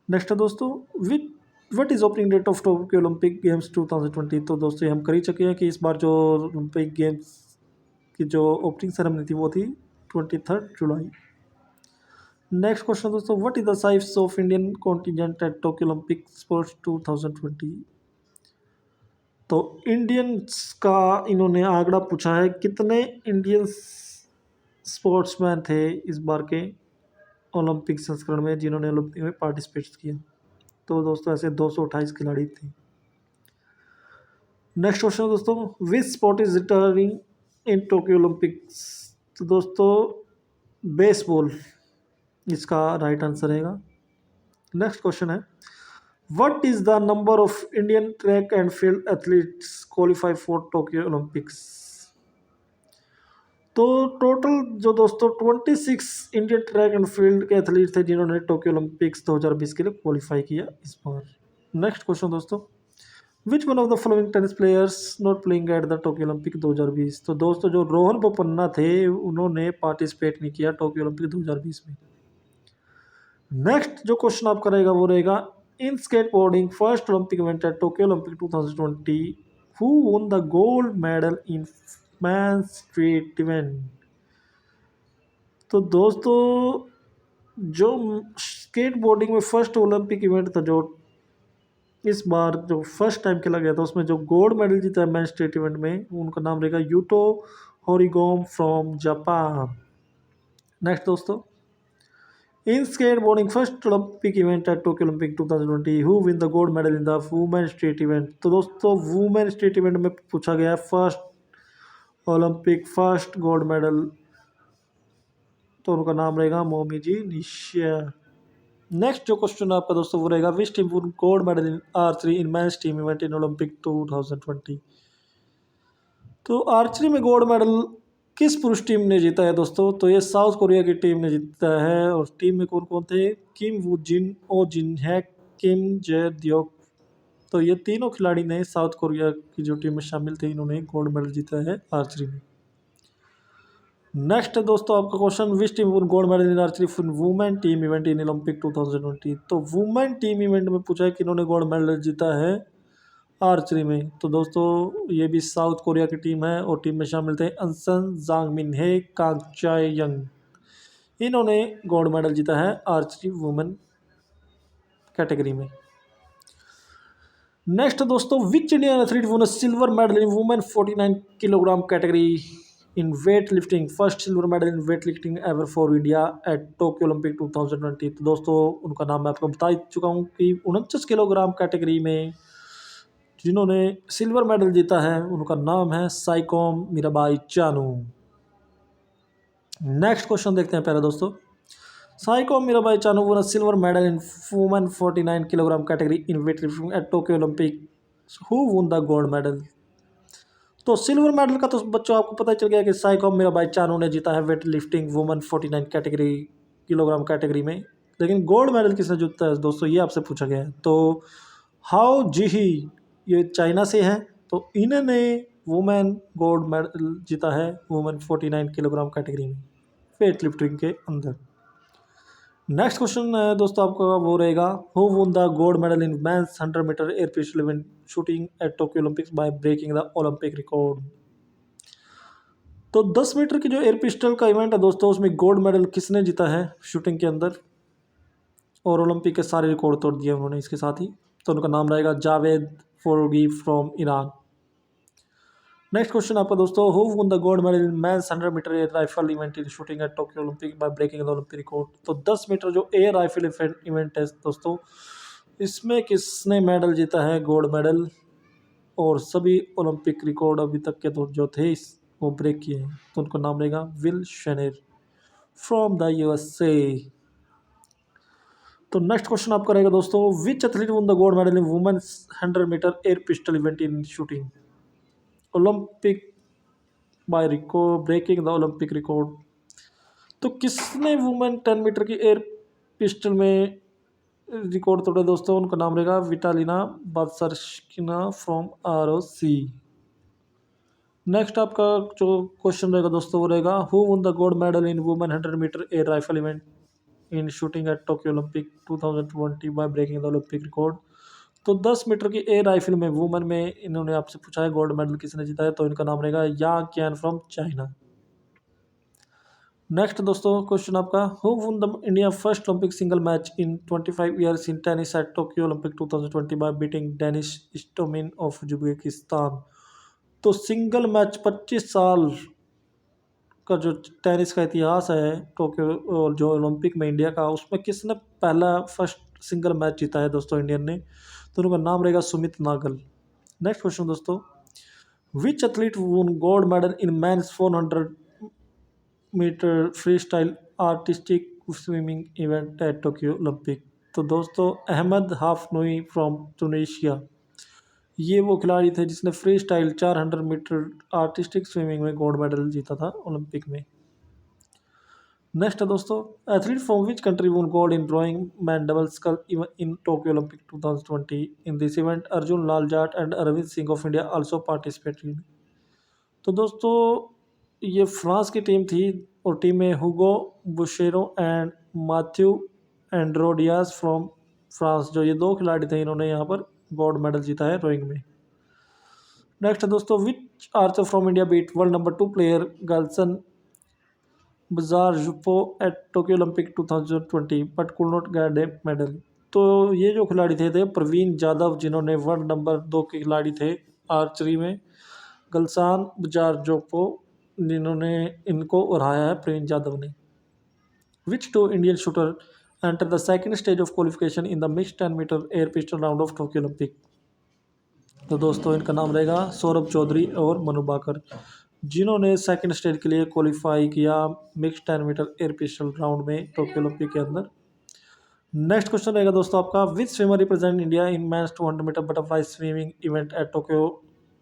नेक्स्ट है दोस्तों, what is opening date of Tokyo Olympic games 2020। तो दोस्तों हम कर ही चुके हैं कि इस बार जो ओलंपिक गेम्स की जो ओपनिंग सेरेमनी थी वो थी 23 जुलाई। नेक्स्ट क्वेश्चन दोस्तों, what is the size of Indian contingent eight Tokyo Olympic sports 2020। तो इंडियंस का इन्होंने आंकड़ा पूछा है, कितने इंडियन स्पोर्ट्समैन थे इस बार के ओलंपिक संस्करण में जिन्होंने ओलंपिक में पार्टिसिपेट किया। तो दोस्तों ऐसे 228 खिलाड़ी थे। नेक्स्ट क्वेश्चन दोस्तों, which sport is returning in Tokyo Olympics. तो दोस्तों बेसबॉल इसका राइट आंसर रहेगा। नेक्स्ट क्वेश्चन है, what is the number of Indian track and field athletes qualify for Tokyo Olympics. तो टोटल जो दोस्तों 26 इंडियन ट्रैक एंड फील्ड के athlete थे जिन्होंने टोक्यो ओलंपिक्स 2020 के लिए क्वालिफाई किया इस बार। नेक्स्ट क्वेश्चन दोस्तों, which one of the following tennis players not playing at the Tokyo Olympic 2020। तो दोस्तों जो रोहन बोपन्ना थे उन्होंने पार्टिसिपेट नहीं किया टोक्यो ओलंपिक 2020 में। नेक्स्ट जो क्वेश्चन आपका रहेगा वो रहेगा, in skateboarding first Olympic event at Tokyo Olympic 2020 who won the gold medal in man street event. तो दोस्तों जो स्केटबोर्डिंग में फर्स्ट ओलंपिक इवेंट था जो इस बार जो फर्स्ट टाइम खेला गया था उसमें जो गोल्ड मेडल जीता है मैन स्ट्रीट इवेंट में उनका नाम रहेगा Yuto Horigome from Japan. Next दोस्तों, in skateboarding first Olympic event at Tokyo Olympic 2020 who win the gold medal in the women street event. तो दोस्तों वुमेन स्ट्रीट इवेंट में पूछा गया first Olympic first gold medal, तो उनका नाम रहेगा मोमिजी निशिया। नेक्स्ट जो क्वेश्चन है आपका दोस्तों वो रहेगा, which team would gold medal in archery in men's team event in Olympic 2020। तो आर्चरी में गोल्ड मेडल किस पुरुष टीम ने जीता है दोस्तों। तो ये साउथ कोरिया की टीम ने जीता है और टीम में कौन कौन थे, किम वू जिन, ओ जिन हैक, किम जे द्योक। तो ये तीनों खिलाड़ी ने साउथ कोरिया की जो टीम में शामिल थे इन्होंने गोल्ड मेडल जीता है आर्चरी में। नेक्स्ट है दोस्तों आपका question, which team won gold medal in archery for women team event in Olympic 2020। तो वुमेन टीम इवेंट में पूछा है कि इन्होंने गोल्ड मेडल जीता है आर्चरी में। तो दोस्तों ये भी साउथ कोरिया की टीम है और टीम में शामिल थे अंसन जांगमिन हे, कांग चाय यंग। इन्होंने गोल्ड मेडल जीता है आर्चरी वुमेन कैटेगरी में। नेक्स्ट दोस्तों, विच इंडियन एथलीट वोन silver medal in women 49 kilogram category in weight lifting, first silver medal in weight lifting ever for India at Tokyo Olympic 2020। तो दोस्तों उनका नाम मैं आपको बता चुका हूँ कि 49 किलोग्राम कैटेगरी में जिन्होंने सिल्वर मेडल जीता है उनका नाम है साइकोम मीराबाई चानू। नेक्स्ट क्वेश्चन देखते हैं प्यारे दोस्तों, Saikhom Mirabai Chanu won a silver medal in women 49 kilogram category in weightlifting at Tokyo Olympic. Who won the gold medal? तो सिल्वर मेडल का तो बच्चों आपको पता चल गया कि साइकोम मीराबाई चानू ने जीता है weight lifting women 49 category kilogram category में। लेकिन गोल्ड मेडल किसने जीता है दोस्तों ये आपसे पूछा गया है। तो हाओ जीही ये चाइना से हैं, तो इन्होंने वुमेन गोल्ड मेडल जीता है वुमेन 49 किलोग्राम कैटेगरी में वेट लिफ्टिंग के अंदर। नेक्स्ट क्वेश्चन है दोस्तों आपका वो रहेगा, who won the gold medal in men's 100 metre air pistol event shooting at Tokyo Olympics by breaking the Olympic record. तो 10 मीटर की जो एयर पिस्टल का इवेंट है दोस्तों उसमें गोल्ड मेडल किसने जीता है शूटिंग के अंदर और ओलंपिक के सारे रिकॉर्ड तोड़ दिए उन्होंने इसके साथ ही। तो उनका नाम रहेगा Javad Foroughi from Iran. Next question आपका दोस्तों, who won the gold medal in men's 100 metre air rifle event in shooting at Tokyo Olympic by breaking the Olympic record. तो 10 मीटर जो एयर राइफल इवेंट है दोस्तों, इसमें किसने medal जीता है, गोल्ड मेडल, और सभी ओलंपिक रिकॉर्ड अभी तक के तो जो थे वो ब्रेक किए हैं। तो उनका नाम रहेगा Will Shaner from the USA. तो नेक्स्ट क्वेश्चन आपका रहेगा दोस्तों, which athlete won the gold medal in women's 100 metre air pistol event in shooting Olympic by record breaking the Olympic record. तो किसने वुमेन 10 मीटर की एयर पिस्टल में record तोड़ा दोस्तों, उनका नाम रहेगा Vitalina Batsarashkina from ROC. Next आपका जो क्वेश्चन रहेगा दोस्तों वो रहेगा, who won the gold medal in women 100 metre air rifle event in shooting at Tokyo Olympic 2020 by breaking the Olympic record. तो 10 मीटर की एयर राइफल में वुमेन में इन्होंने आपसे पूछा है गोल्ड मेडल किसने जीता है, तो इनका नाम रहेगा Yang Qian from China. Next दोस्तों क्वेश्चन आपका, who won the India first Olympic single match in 25 years in tennis at Tokyo Olympic 2020 by beating Denis Istomin of Uzbekistan. तो सिंगल मैच 25 साल का जो टेनिस का इतिहास है टोक्यो और जो ओलंपिक में इंडिया का, उसमें किसने पहला फर्स्ट सिंगल मैच जीता है दोस्तों इंडियन ने, तो उनका नाम रहेगा सुमित नागल। नेक्स्ट क्वेश्चन दोस्तों, which athlete won gold medal in men's 400 metre free style artistic swimming event at Tokyo Olympic. तो दोस्तों अहमद हाफनोई फ्रॉम टूनिशिया, ये वो खिलाड़ी थे जिसने free style 400 metre artistic swimming में गोल्ड मेडल जीता था ओलंपिक में। नेक्स्ट है दोस्तों, athlete from which country won gold in drawing man double scull in Tokyo Olympic 2020 in this event Arjun Lal Jat and Arvind Singh of India also participated. तो दोस्तों ये France की टीम थी और टीम में Hugo Boucheron and Matthieu Androdias from France, जो ये दो खिलाड़ी थे, इन्होंने यहाँ पर गोल्ड मेडल जीता है रोइंग में। नेक्स्ट है दोस्तों, which archer from India beat world number 2 player Galsan Bazarzhapov at Tokyo Olympic 2020 but could not get a medal. तो ये जो खिलाड़ी थे प्रवीण जाधव, जिन्होंने वर्ल्ड नंबर 2 के खिलाड़ी थे आर्चरी में, गलसान बाजार जोपो, जिन्होंने इनको हराया है प्रवीण जाधव ने। Which two Indian shooter enter the second stage of qualification in the mix 10 meter air pistol round of Tokyo Olympic. तो दोस्तों इनका नाम रहेगा सौरभ चौधरी और मनु बाकर, जिन्होंने सेकंड स्टेज के लिए क्वालिफाई किया mix 10 meter air pistol round में टोक्यो ओलंपिक के अंदर। नेक्स्ट क्वेश्चन रहेगा दोस्तों आपका, which swimmer represent India in men's 200 metre butterfly swimming event at Tokyo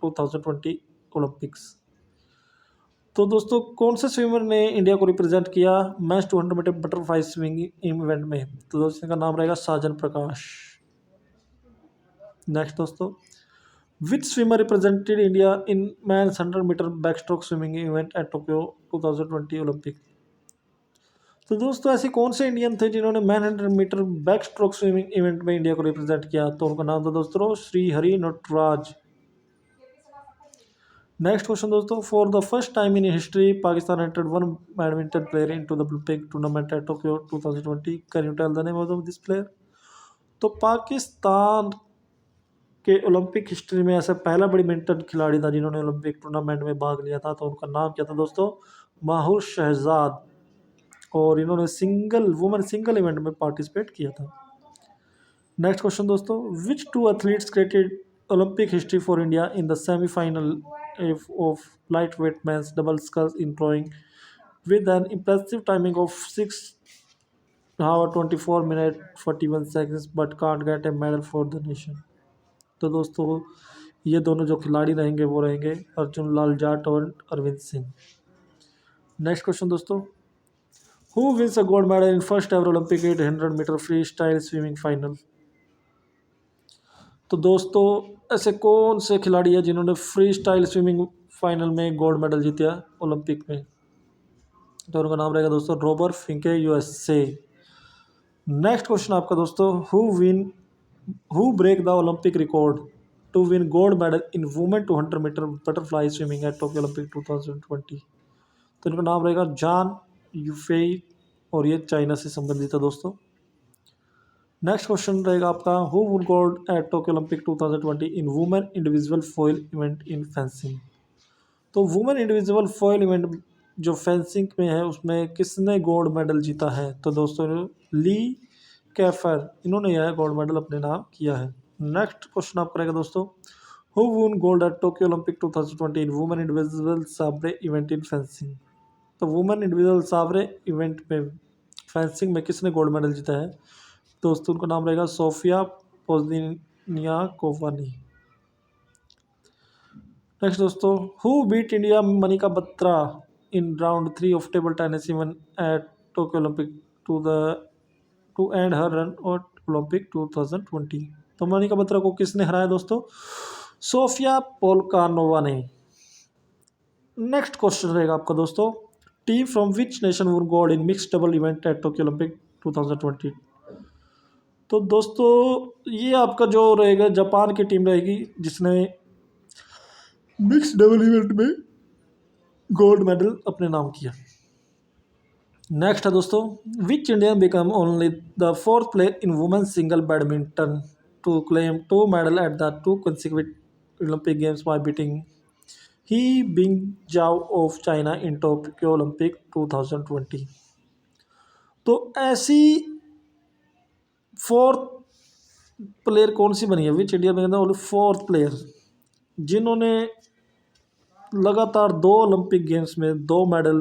2020 Olympics. तो दोस्तों कौन से स्विमर ने इंडिया को रिप्रेजेंट किया match 200 metre butterfly swimming event में, तो दोस्तों का नाम रहेगा साजन प्रकाश। नेक्स्ट दोस्तों, which swimmer represented India in men's 100 metre backstroke swimming event at Tokyo 2020 Olympic. तो दोस्तों ऐसे कौन से इंडियन थे जिन्होंने man 100 metre back stroke swimming event में इंडिया को रिप्रेजेंट किया, तो उनका नाम था दोस्तों श्री हरि नटराज। नेक्स्ट क्वेश्चन दोस्तों, for the first time in history Pakistan entered one badminton player into the Olympic tournament at Tokyo 2020, can you tell the name of this player. तो पाकिस्तान के ओलंपिक हिस्ट्री में ऐसा पहला बैडमिंटन खिलाड़ी था जिन्होंने ओलंपिक टूर्नामेंट में भाग लिया था, तो उनका नाम क्या था दोस्तों, माहुर शहजाद, और इन्होंने वुमेन सिंगल इवेंट में पार्टिसिपेट किया था। नेक्स्ट क्वेश्चन दोस्तों, which two athletes created Olympic history for India in the semifinal of light weight men's double sculls in throwing with an impressive timing of 6 hours 24 minutes 41 seconds but can't get a medal for the nation. तो दोस्तों ये दोनों जो खिलाड़ी रहेंगे वो रहेंगे अर्जुन लाल जाट और अरविंद सिंह। नेक्स्ट क्वेश्चन दोस्तों, Who wins a gold medal in first ever Olympic 800 metre free style swimming final. तो दोस्तों ऐसे कौन से खिलाड़ी हैं जिन्होंने फ्री स्टाइल स्विमिंग फाइनल में गोल्ड मेडल जीता ओलंपिक में, तो उनका नाम रहेगा दोस्तों Robert Finke USA. Next question आपका दोस्तों, who break the Olympic record to win gold medal in women 200 metre butterfly swimming at Tokyo Olympic 2020, तो इनका नाम रहेगा जॉन यूफेई, और ये चाइना से संबंधित है दोस्तों। नेक्स्ट क्वेश्चन रहेगा आपका, who won gold at Tokyo Olympic 2020 in women individual foil event in fencing. तो वुमेन इंडिविजुअल फॉइल इवेंट जो फेंसिंग में है उसमें किसने गोल्ड मेडल जीता है? तो दोस्तों ली कैफर, इन्होंने यह गोल्ड मेडल अपने नाम किया है। नेक्स्ट क्वेश्चन आप करेगा दोस्तों, who won gold at Tokyo Olympic 2020 in women individual sabre event in fencing? तो वुमेन इंडिविजुअल साबरे इवेंट में फेंसिंग में किसने गोल्ड मेडल जीता है? दोस्तों उनका नाम रहेगा सोफिया पोजनियाकोवानी। नेक्स्ट दोस्तों, who beat India Manika Batra in round 3 of table tennis event at Tokyo Olympic to end her run और ओलंपिक 2020? तो मनिका बत्रा को किसने हराया दोस्तों? सोफिया पोल्कानोवा ने। नेक्स्ट क्वेश्चन रहेगा आपका दोस्तों, team from which nation would gold in mix double event at Tokyo Olympic 2020? तो दोस्तों ये आपका जो रहेगा जापान की टीम रहेगी जिसने मिक्स डबल इवेंट में गोल्ड मेडल अपने नाम किया। नेक्स्ट है दोस्तों, which Indian become only the fourth player in women single badminton to claim 2 medal at the 2 consecutive Olympic games by beating He Bing Jiao of China in Tokyo Olympic 2020? तो ऐसी fourth player कौन सी बनी है? Which India में only fourth player जिन्होंने लगातार 2 Olympic games में 2 मेडल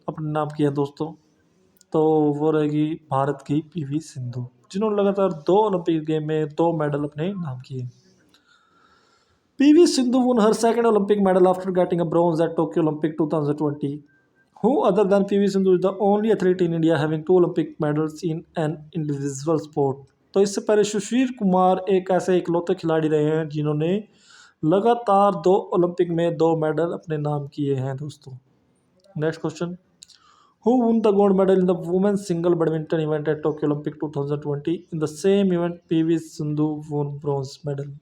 अपने नाम किया दोस्तों? तो वो रहेगी भारत की पीवी सिंधु, जिन्होंने लगातार 2 ओलंपिक गेम में 2 मेडल अपने नाम किए। PV Sindhu won her second Olympic medal after getting a bronze at Tokyo Olympic 2020. Who other than PV Sindhu is the only athlete in India having 2 Olympic medals in an individual sport? तो इससे पहले सुशील कुमार एक ऐसे इकलौते खिलाड़ी रहे हैं जिन्होंने लगातार 2 ओलंपिक में 2 मेडल अपने नाम किए हैं दोस्तों। Next question, who won the gold medal in the women's single badminton event at Tokyo Olympic 2020? In the same event, PV Sindhu won bronze medal.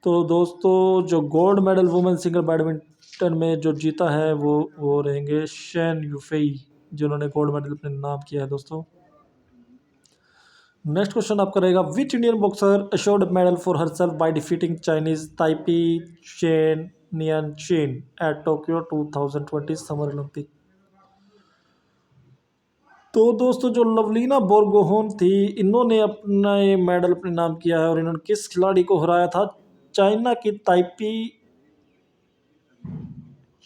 तो दोस्तों जो gold medal women single badminton में जो जीता है वो रहेंगे शेन यूफेई, जिन्होंने गोल्ड मेडल अपने नाम किया है दोस्तों। नेक्स्ट क्वेश्चन आपका रहेगा, which Indian boxer assured medal for herself by defeating Chinese Taipei chain neon chain eight Tokyo 2020 summer Olympic? तो दोस्तों जो लवलीना बोरगोहेन थी, इन्होंने अपना ये मेडल अपने नाम किया है और इन्होंने किस खिलाड़ी को हराया था? चाइना की ताइपी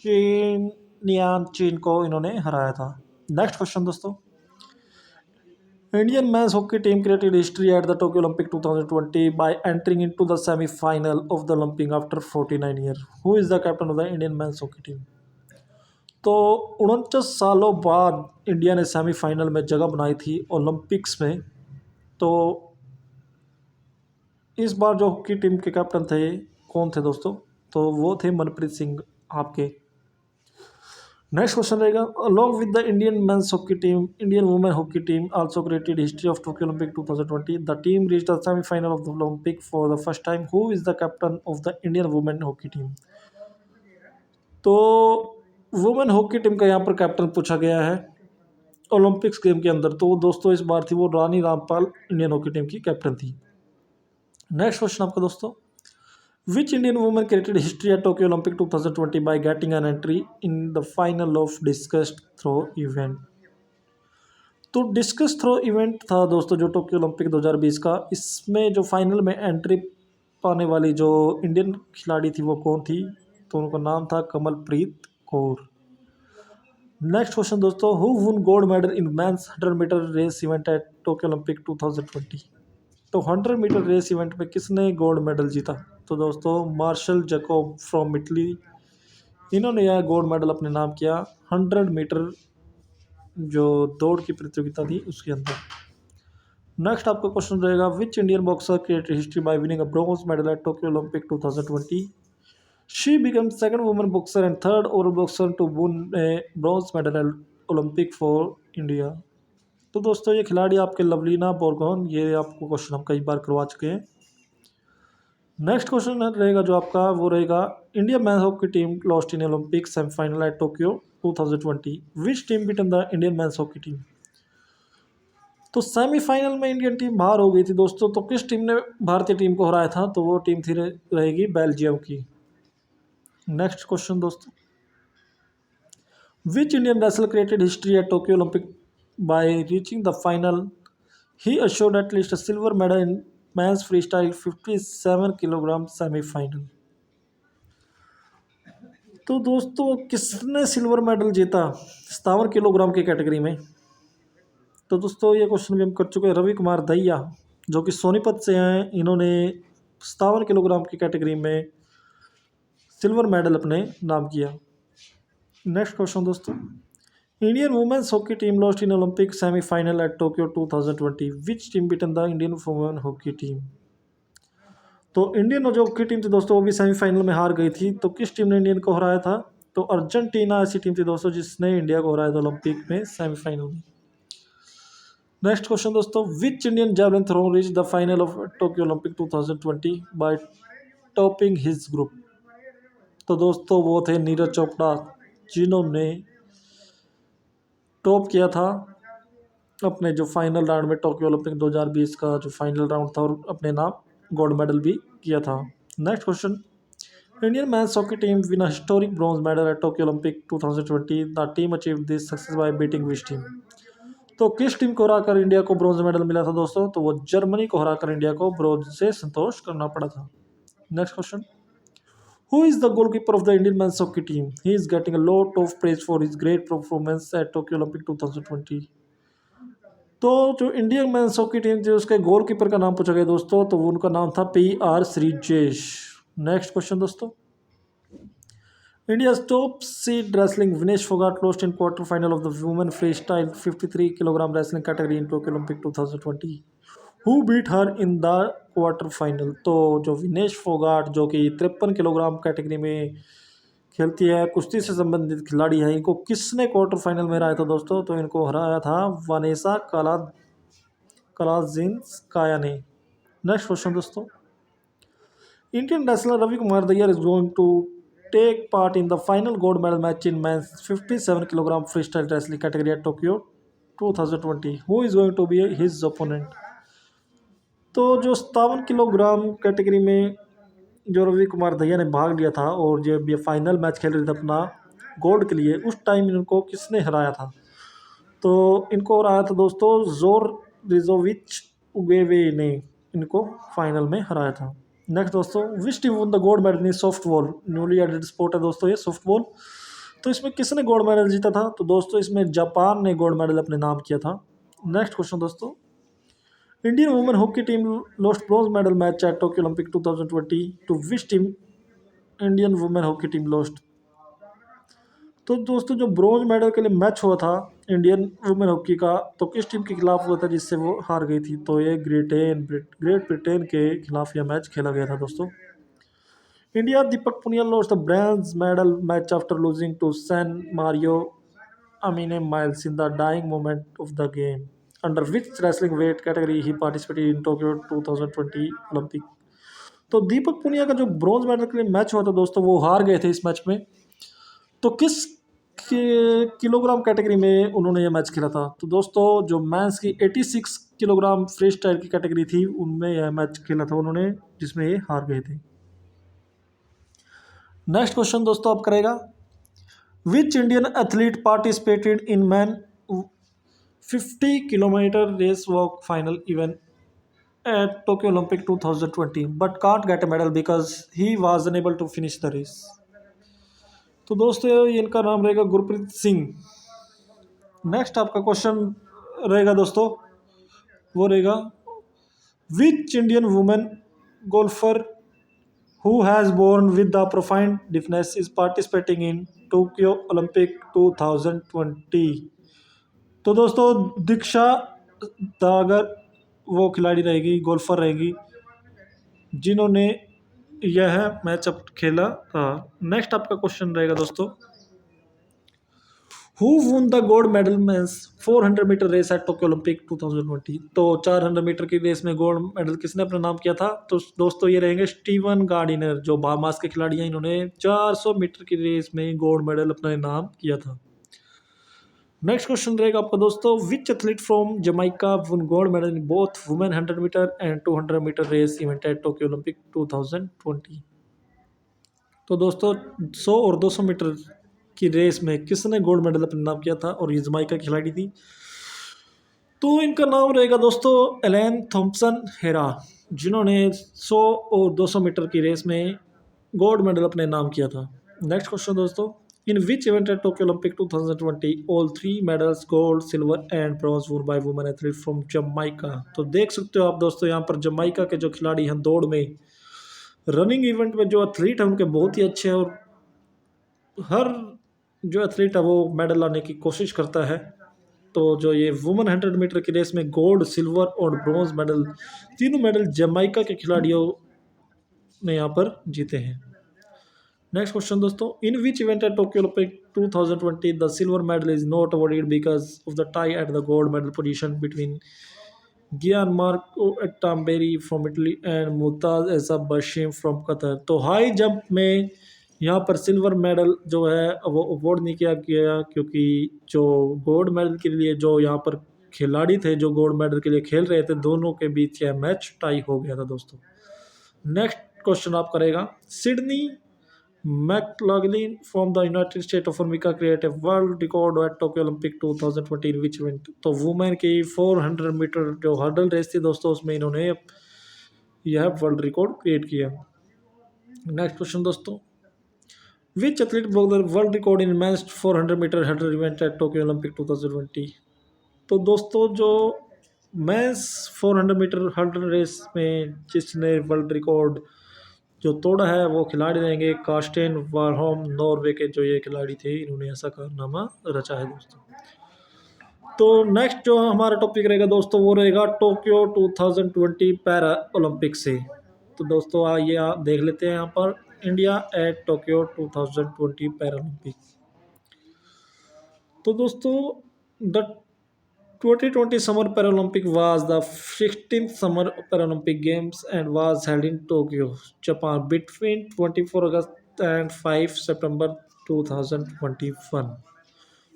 चेन नियान चीन को इन्होंने हराया था। नेक्स्ट क्वेश्चन दोस्तों, Indian men's hockey team created history eight the Tokyo Olympic 2020 bye entering into the semifinal of the Olympic after 49 year. Who is the captain of the Indian men's hockey team? तो 49 सालों बाद India ने semifinal में जगह बनाई थी Olympics में। तो इस बार जो हॉकी टीम के कैप्टन थे कौन थे दोस्तों? तो वो थे मनप्रीत सिंह आपके। नेक्स्ट क्वेश्चन रहेगा, along with the Indian men's hockey team, Indian women hockey team also created history of Tokyo Olympic 2020। The team reached the semifinal of the Olympic for the first time. Who is the captain of the Indian women hockey team? तो women hockey team का यहाँ पर captain पूछा गया है Olympics game के अंदर। तो दोस्तों इस बार थी वो Rani Rampal Indian hockey team की कैप्टन थी। नेक्स्ट क्वेश्चन आपका दोस्तों, which Indian women created history at Tokyo Olympic 2020 by getting an entry in the final of discus throw event? तो डिस्कस थ्रो इवेंट था दोस्तों जो टोक्यो ओलंपिक 2020 का, इसमें जो फाइनल में एंट्री पाने वाली जो इंडियन खिलाड़ी थी वो कौन थी? तो उनका नाम था कमलप्रीत कौर। नेक्स्ट क्वेश्चन दोस्तों, who won gold medal in men's 100 metre race event at Tokyo Olympic 2020? तो 100 मीटर रेस इवेंट में किसने गोल्ड मेडल जीता? तो दोस्तों मार्शल जैकोब फ्रॉम इटली, इन्होंने यह गोल्ड मेडल अपने नाम किया 100 मीटर जो दौड़ की प्रतियोगिता थी उसके अंदर। नेक्स्ट आपका क्वेश्चन रहेगा, which Indian boxer created history by winning a bronze medal at Tokyo Olympic 2020? She become second women boxer and third over boxer to win a bronze medal at Olympic for India. तो दोस्तों ये खिलाड़ी आपके लवलीना बोरगोहेन, ये आपको question हम कई बार करवा चुके हैं। नेक्स्ट क्वेश्चन रहेगा जो आपका वो रहेगा, India men's hockey team lost in Olympic semifinal at Tokyo 2020। Which team beaten the Indian men's hockey team? तो सेमीफाइनल में इंडियन टीम बाहर हो गई थी दोस्तों। तो किस टीम ने भारतीय टीम को हराया था? तो वो टीम थी रहेगी बेल्जियम की। नेक्स्ट क्वेश्चन दोस्तों, which Indian wrestler created history at Tokyo Olympic by reaching the final, he assured at least a silver medal in men's freestyle 57 kilogram semifinal. तो दोस्तों किसने सिल्वर मेडल जीता 57 किलोग्राम की category में? तो दोस्तों ये क्वेश्चन भी हम कर चुके हैं। रवि कुमार दहिया जो कि सोनीपत से हैं, इन्होंने 57 किलोग्राम की कैटेगरी में सिल्वर मेडल अपने नाम किया। नेक्स्ट क्वेश्चन दोस्तों, Indian women's hockey team lost in Olympic semifinal at Tokyo 2020, which team beaten the Indian women hockey team? तो इंडियन जो हॉकी टीम थी दोस्तों वो भी सेमीफाइनल में हार गई थी। तो किस टीम ने इंडियन को हराया था? तो अर्जेंटीना ऐसी टीम थी दोस्तों जिसने इंडिया को हराया था ओलंपिक में सेमीफाइनल में। नेक्स्ट क्वेश्चन दोस्तों, which Indian javelin throw reach the final of Tokyo Olympic 2020 by topping his group? तो दोस्तों वो थे नीरज चोपड़ा, जिन्होंने टॉप किया था अपने जो फाइनल राउंड में टोक्यो ओलंपिक 2020 का जो फाइनल राउंड था, और अपने नाम गोल्ड मेडल भी किया था। Next question, Indian men's hockey team win a historic bronze medal at Tokyo Olympic 2020, the team achieved this success by beating which team? तो किस टीम को हराकर इंडिया को ब्रॉन्ज मेडल मिला था दोस्तों? तो वो जर्मनी को हराकर इंडिया को ब्रॉन्ज से संतोष करना पड़ा था। Next question, who is the goalkeeper of the Indian men's hockey team? He is getting a lot of praise for his great performance at Tokyo Olympic 2020। तो जो इंडियन मेंस हॉकी टीम थी उसके goalkeeper का नाम पूछा गया दोस्तों, तो वो उनका नाम था PR श्रीजेश। नेक्स्ट क्वेश्चन दोस्तों, India's top seed wrestling Vinesh Fogart lost in quarter-final of the women freestyle 53 kg wrestling category in Tokyo Olympic 2020. Who beat her in the quarter-final? तो जो विनेश फोगाट जो कि 53 किलोग्राम कैटेगरी में खेलती है, कुश्ती से संबंधित खिलाड़ी है, इनको किसने क्वार्टर फाइनल में हराया था दोस्तों? तो इनको हराया था वानेसा कलाजिंस्काया ने। नेक्स्ट क्वेश्चन दोस्तों, Indian wrestler Ravi Kumar Dahiya is going to take part in the final gold medal match in men's 57 kg freestyle wrestling category at Tokyo 2020. Who is going to be his opponent? तो जो 57 kilogram category में जो रवि कुमार दहिया ने भाग लिया था और जब ये फाइनल मैच खेल रहे थे अपना गोल्ड के लिए, उस टाइम इनको किसने हराया था? तो इनको हराया था दोस्तों जोर रिजोविच उगेवे ने इनको फाइनल में हराया था। नेक्स्ट दोस्तों, which team won the gold medal in soft ball? Newly added sport है दोस्तों ये सॉफ्ट बॉल। तो इसमें किसने गोल्ड मेडल जीता था? तो दोस्तों इसमें जापान ने गोल्ड मेडल अपने नाम किया था। नेक्स्ट क्वेश्चन दोस्तों, Indian women hockey team lost bronze medal match at Tokyo Olympic 2020 to which team Indian women hockey team lost? तो दोस्तों जो ब्रॉन्ज मेडल के लिए मैच हुआ था इंडियन वुमेन हॉकी का, तो किस टीम के खिलाफ हुआ था जिससे वो हार गई थी? तो ये ग्रेट ब्रिटेन के खिलाफ यह मैच खेला गया था दोस्तों। India Deepak Punia lost the bronze medal match after losing to San Marino Amine Myles in the dying moment of the game, under which wrestling weight category he participated in Tokyo 2020 Olympic? तो दीपक पुनिया का जो bronze medal के लिए match हुआ था दोस्तों, वो हार गए थे इस मैच में। तो किस किलोग्राम कैटेगरी में उन्होंने ये मैच खेला था? तो दोस्तों जो मेंस की 86 किलोग्राम फ्री स्टाइल की कैटेगरी थी उनमें यह मैच खेला था उन्होंने, जिसमें ये हार गए थे। नेक्स्ट क्वेश्चन दोस्तों आप करेगा, which Indian athlete participated in man 50 kilometre race walk final event at Tokyo Olympic 2020 but can't get a medal because he was unable to finish the race? तो दोस्तों इनका नाम रहेगा गुरप्रीत सिंह। नेक्स्ट आपका क्वेश्चन रहेगा दोस्तों, वो रहेगा, which Indian women golfer who has born with the profound deafness is participating in Tokyo Olympic 2020? तो दोस्तों दीक्षा दागर वो खिलाड़ी रहेगी, गोल्फर रहेगी, जिन्होंने यह मैच अप खेला था। नेक्स्ट आपका क्वेश्चन रहेगा दोस्तों, who won the gold medal men's 400 metre race at Tokyo Olympic 2020? तो 400 मीटर की रेस में गोल्ड मेडल किसने अपना नाम किया था? तो दोस्तों ये रहेंगे स्टीवन गार्डिनर, जो बाहामास के खिलाड़ी हैं, इन्होंने 400 मीटर की रेस में गोल्ड मेडल अपना नाम किया था। नेक्स्ट क्वेश्चन रहेगा आपका दोस्तों, which athlete from Jamaica won gold medal in both women 100 metre and 200 metre race event at Tokyo Olympic 2020? तो दोस्तों 100 और 200 मीटर की रेस में किसने गोल्ड मेडल अपने नाम किया था और ये जमाइका की खिलाड़ी थी। तो इनका नाम रहेगा दोस्तों एलेन थॉम्पसन हेरा, जिन्होंने 100 और 200 मीटर की रेस में गोल्ड मेडल अपने नाम किया था। नेक्स्ट क्वेश्चन दोस्तों, in which event at Tokyo Olympic 2020 all 3 medals gold silver and bronze won by women athlete from Jamaica. तो देख सकते हो आप दोस्तों, यहाँ पर जमाइका के जो खिलाड़ी हैं दौड़ में, रनिंग इवेंट में जो एथलीट हैं उनके बहुत ही अच्छे हैं, और हर जो एथलीट है वो मेडल लाने की कोशिश करता है। तो जो ये वुमेन 100 मीटर की रेस में गोल्ड सिल्वर और ब्रॉन्ज मेडल, तीनों मेडल जमाइका के खिलाड़ियों ने यहाँ पर जीते हैं। नेक्स्ट क्वेश्चन दोस्तों, in which event at Tokyo Olympic 2020 the silver medal is not awarded because of the tie at the gold medal position between Gianmarco Tamberi from Italy and Mutaz Essa Barshim from Qatar. तो high jump में यहाँ पर silver medal जो है वो award नहीं किया गया, क्योंकि जो गोल्ड मेडल के लिए जो यहाँ पर खिलाड़ी थे जो गोल्ड मेडल के लिए खेल रहे थे, दोनों के बीच यह मैच टाई हो गया था दोस्तों। नेक्स्ट क्वेश्चन आप करेगा, Sydney McLaughlin from the United state of America create a world record eight Tokyo Olympic 2020 in which event. तो वुमेन की 400 मीटर जो हर्डल रेस थी दोस्तों, उसमें इन्होंने यह वर्ल्ड रिकॉर्ड क्रिएट किया। नेक्स्ट क्वेश्चन दोस्तों, which athlete broke the world record in men's 400 metre hurdle event at Tokyo Olympic 2020। तो दोस्तों जो मेंस 400 मीटर हर्डल रेस में जिसने वर्ल्ड रिकॉर्ड जो तोड़ा है वो खिलाड़ी रहेंगे कार्स्टेन वारहोम, नॉर्वे के जो ये खिलाड़ी थे, इन्होंने ऐसा कारनामा रचा है दोस्तों। तो नेक्स्ट जो हमारा टॉपिक रहेगा दोस्तों वो रहेगा टोक्यो 2020 पैरा ओलंपिक से। तो दोस्तों आइए आप देख लेते हैं यहाँ पर India at Tokyo 2020 para Olympic. तो दोस्तों the 2020 Summer Paralympic was the 16th Summer Paralympic Games and was held in Tokyo, Japan between 24 August and 5 September 2021।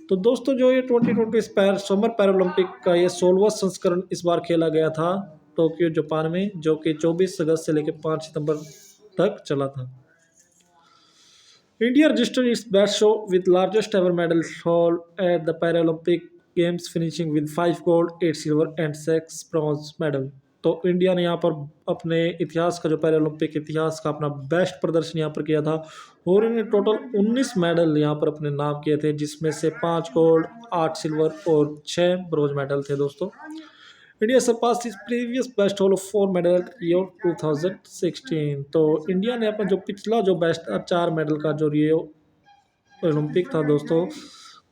तो दोस्तों जो ये 2020 समर पैरालंपिक का ये 16वां संस्करण इस बार खेला गया था टोक्यो जापान में, जो कि 24 अगस्त से लेकर 5 सितंबर तक चला था। India registered its best show with largest ever medal haul at the Paralympic Games, finishing with 5 gold, 8 silver and 6 bronze medal। तो इंडिया ने यहाँ पर अपने इतिहास का जो पैरालंपिक इतिहास का अपना बेस्ट प्रदर्शन यहाँ पर किया था, और इन्हें टोटल 19 मेडल यहाँ पर अपने नाम किए थे, जिसमें से 5 गोल्ड, 8 सिल्वर और 6 ब्रोंज मेडल थे दोस्तों। India surpassed its previous best haul of 4 medal at Rio 2016। तो इंडिया ने अपना जो पिछला जो बेस्ट 4 मेडल का जो रियो ओलंपिक था दोस्तों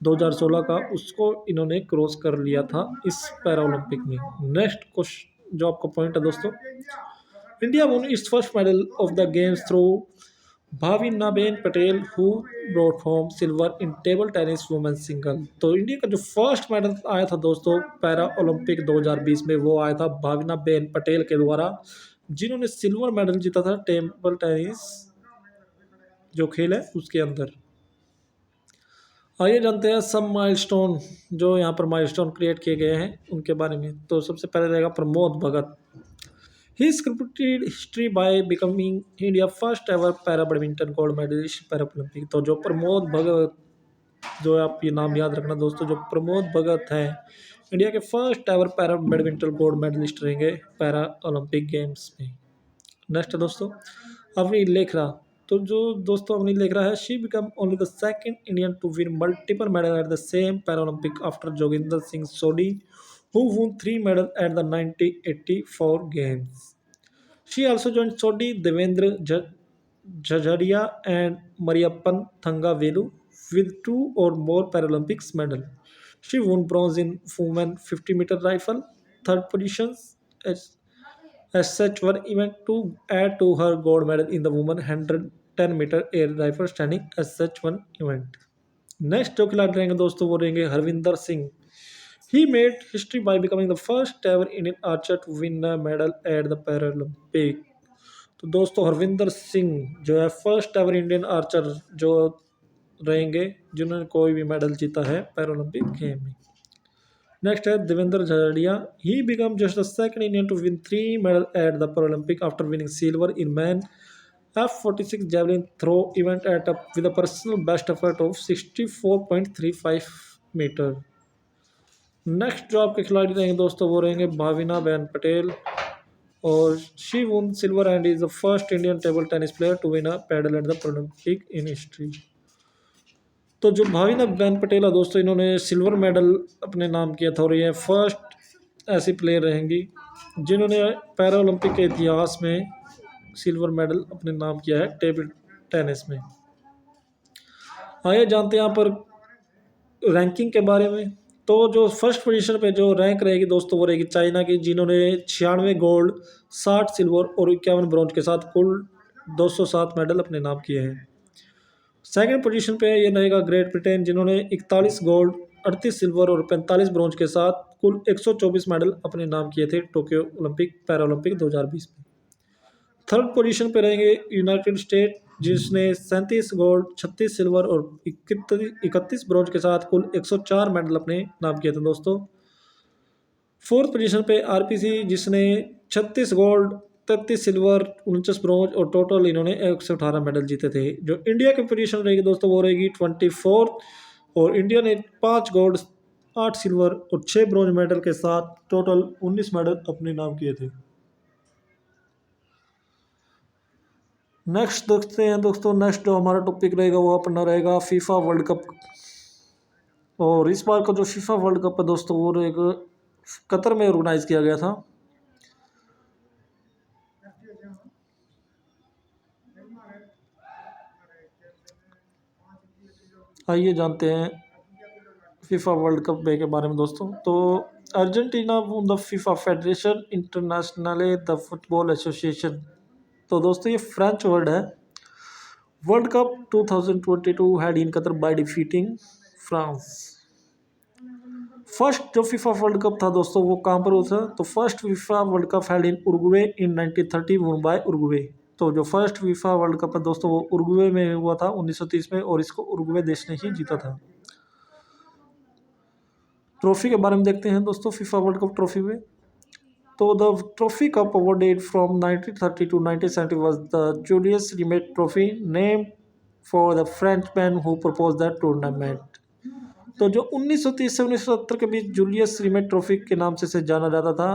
2016 का, उसको इन्होंने क्रॉस कर लिया था इस पैरा ओलंपिक में। नेक्स्ट क्वेश्चन जो आपका पॉइंट है दोस्तों, India won its first medal of the games through Bhavinaben Patel who brought home silver in table tennis women single. तो इंडिया का जो फर्स्ट मेडल आया था दोस्तों पैरा ओलंपिक 2020 में, वो आया था भाविनाबेन पटेल के द्वारा, जिन्होंने सिल्वर मेडल जीता था टेबल टेनिस जो खेल है उसके अंदर। आइए जानते हैं सब माइलस्टोन जो यहाँ पर माइलस्टोन क्रिएट किए गए हैं उनके बारे में। तो सबसे पहले रहेगा Pramod Bhagat. He scripted history by becoming India first ever para badminton gold medalist Paralympic। तो जो प्रमोद भगत, जो आप ये नाम याद रखना दोस्तों, जो प्रमोद भगत हैं इंडिया के first ever para badminton gold medallist रहेंगे पैरा ओलंपिक गेम्स में। नेक्स्ट है दोस्तों अवनीत लेखरा। तो जो दोस्तों अवनीत लेखरा है, she become only the second Indian to win multiple medal at the same para Olympic after Joginder Singh Sodhi who won 3 medals at the 1984 games। She also joined Sodhi, Devendra Jhajaria and Mariappan Thangavelu with 2 or more Paralympics medals। She won bronze in women 50-meter rifle, third positions as such one event to add to her gold medal in the women 110-meter air rifle standing as such one event। Next जो खिलाड़ी रहेंगे दोस्तों वो रहेंगे Harvinder Singh. He made history by becoming the first ever Indian archer to win a medal at the Paralympic। तो दोस्तों हरविंदर सिंह जो है फर्स्ट एवर इंडियन आर्चर जो रहेंगे जिन्होंने कोई भी मेडल जीता है पैरालंपिक गेम में। नेक्स्ट है देवेंद्र झाड़िया। He became just the second Indian to win 3 medals at the Paralympic after winning silver in men F-46 javelin throw event at with a personal best effort of 64.35 metre. Next जो आपके खिलाड़ी रहेंगे दोस्तों वो रहेंगे भाविना बहन पटेल, और she won silver and is the first Indian table tennis player to win a medal at the Olympic in history। तो जो भाविना बहन पटेल है दोस्तों, इन्होंने सिल्वर मेडल अपने नाम किया था, और ये फर्स्ट ऐसी प्लेयर रहेंगी जिन्होंने पैरा ओलंपिक के इतिहास में सिल्वर मेडल अपने नाम किया है टेबल टेनिस में। आइए जानते हैं यहाँ पर रैंकिंग के बारे में। तो जो फर्स्ट पोजीशन पे जो रैंक रहेगी दोस्तों वो रहेगी चाइना की, जिन्होंने 96 गोल्ड, 60 सिल्वर और 51 ब्रॉन्ज के साथ कुल 207 मेडल अपने नाम किए हैं। सेकंड पोजीशन पे ये रहेगा ग्रेट ब्रिटेन, जिन्होंने 41 गोल्ड, 38 सिल्वर और 45 ब्रॉन्ज के साथ कुल 124 मेडल अपने नाम किए थे टोक्यो ओलंपिक पैरा ओलंपिक 2020 में। थर्ड पोजीशन पे रहेंगे यूनाइटेड स्टेट, जिसने 37 गोल्ड, 36 सिल्वर और 31 ब्रॉन्ज के साथ कुल 104 मेडल अपने नाम किए थे दोस्तों। फोर्थ पोजीशन पे आरपीसी, जिसने 36 गोल्ड, 33 सिल्वर, 49 ब्रॉन्ज और टोटल इन्होंने 118 मेडल जीते थे। जो इंडिया की पोजीशन रहेगी दोस्तों वो रहेगी 24th, और इंडिया ने 5 गोल्ड, 8 सिल्वर और 6 ब्रॉन्ज मेडल के साथ टोटल 19 मेडल अपने नाम किए थे। नेक्स्ट देखते हैं दोस्तों, नेक्स्ट जो हमारा टॉपिक रहेगा वो अपना रहेगा फीफा वर्ल्ड कप। और इस बार का जो फीफा वर्ल्ड कप है दोस्तों वो रहेगा कतर में ऑर्गेनाइज किया गया था। आइए जानते हैं फीफा वर्ल्ड कप के बारे में दोस्तों। तो Argentina won the FIFA Federation International the football association. तो दोस्तों ये फ्रेंच वर्ड है। World cup 2022 had in Qatar by defeating France. First जो फीफा वर्ल्ड कप था दोस्तों वो कहाँ पर हुआ था? तो first FIFA world Cup had in Uruguay in 1930 won bye Uruguay. तो जो फर्स्ट फीफा वर्ल्ड कप है दोस्तों वो उरुग्वे में हुआ था 1930 में, और इसको उरुग्वे देश ने ही जीता था। ट्रॉफी के बारे में देखते हैं दोस्तों फीफा वर्ल्ड कप ट्रॉफी में। तो the trophy cup awarded from 1930 to 1970 was the Julius Rimet trophy, name for the Frenchman who propose the tournament. तो जो 1930 से 1970 के बीच जूलियस रिमेट ट्रॉफी के नाम से जाना जाता था,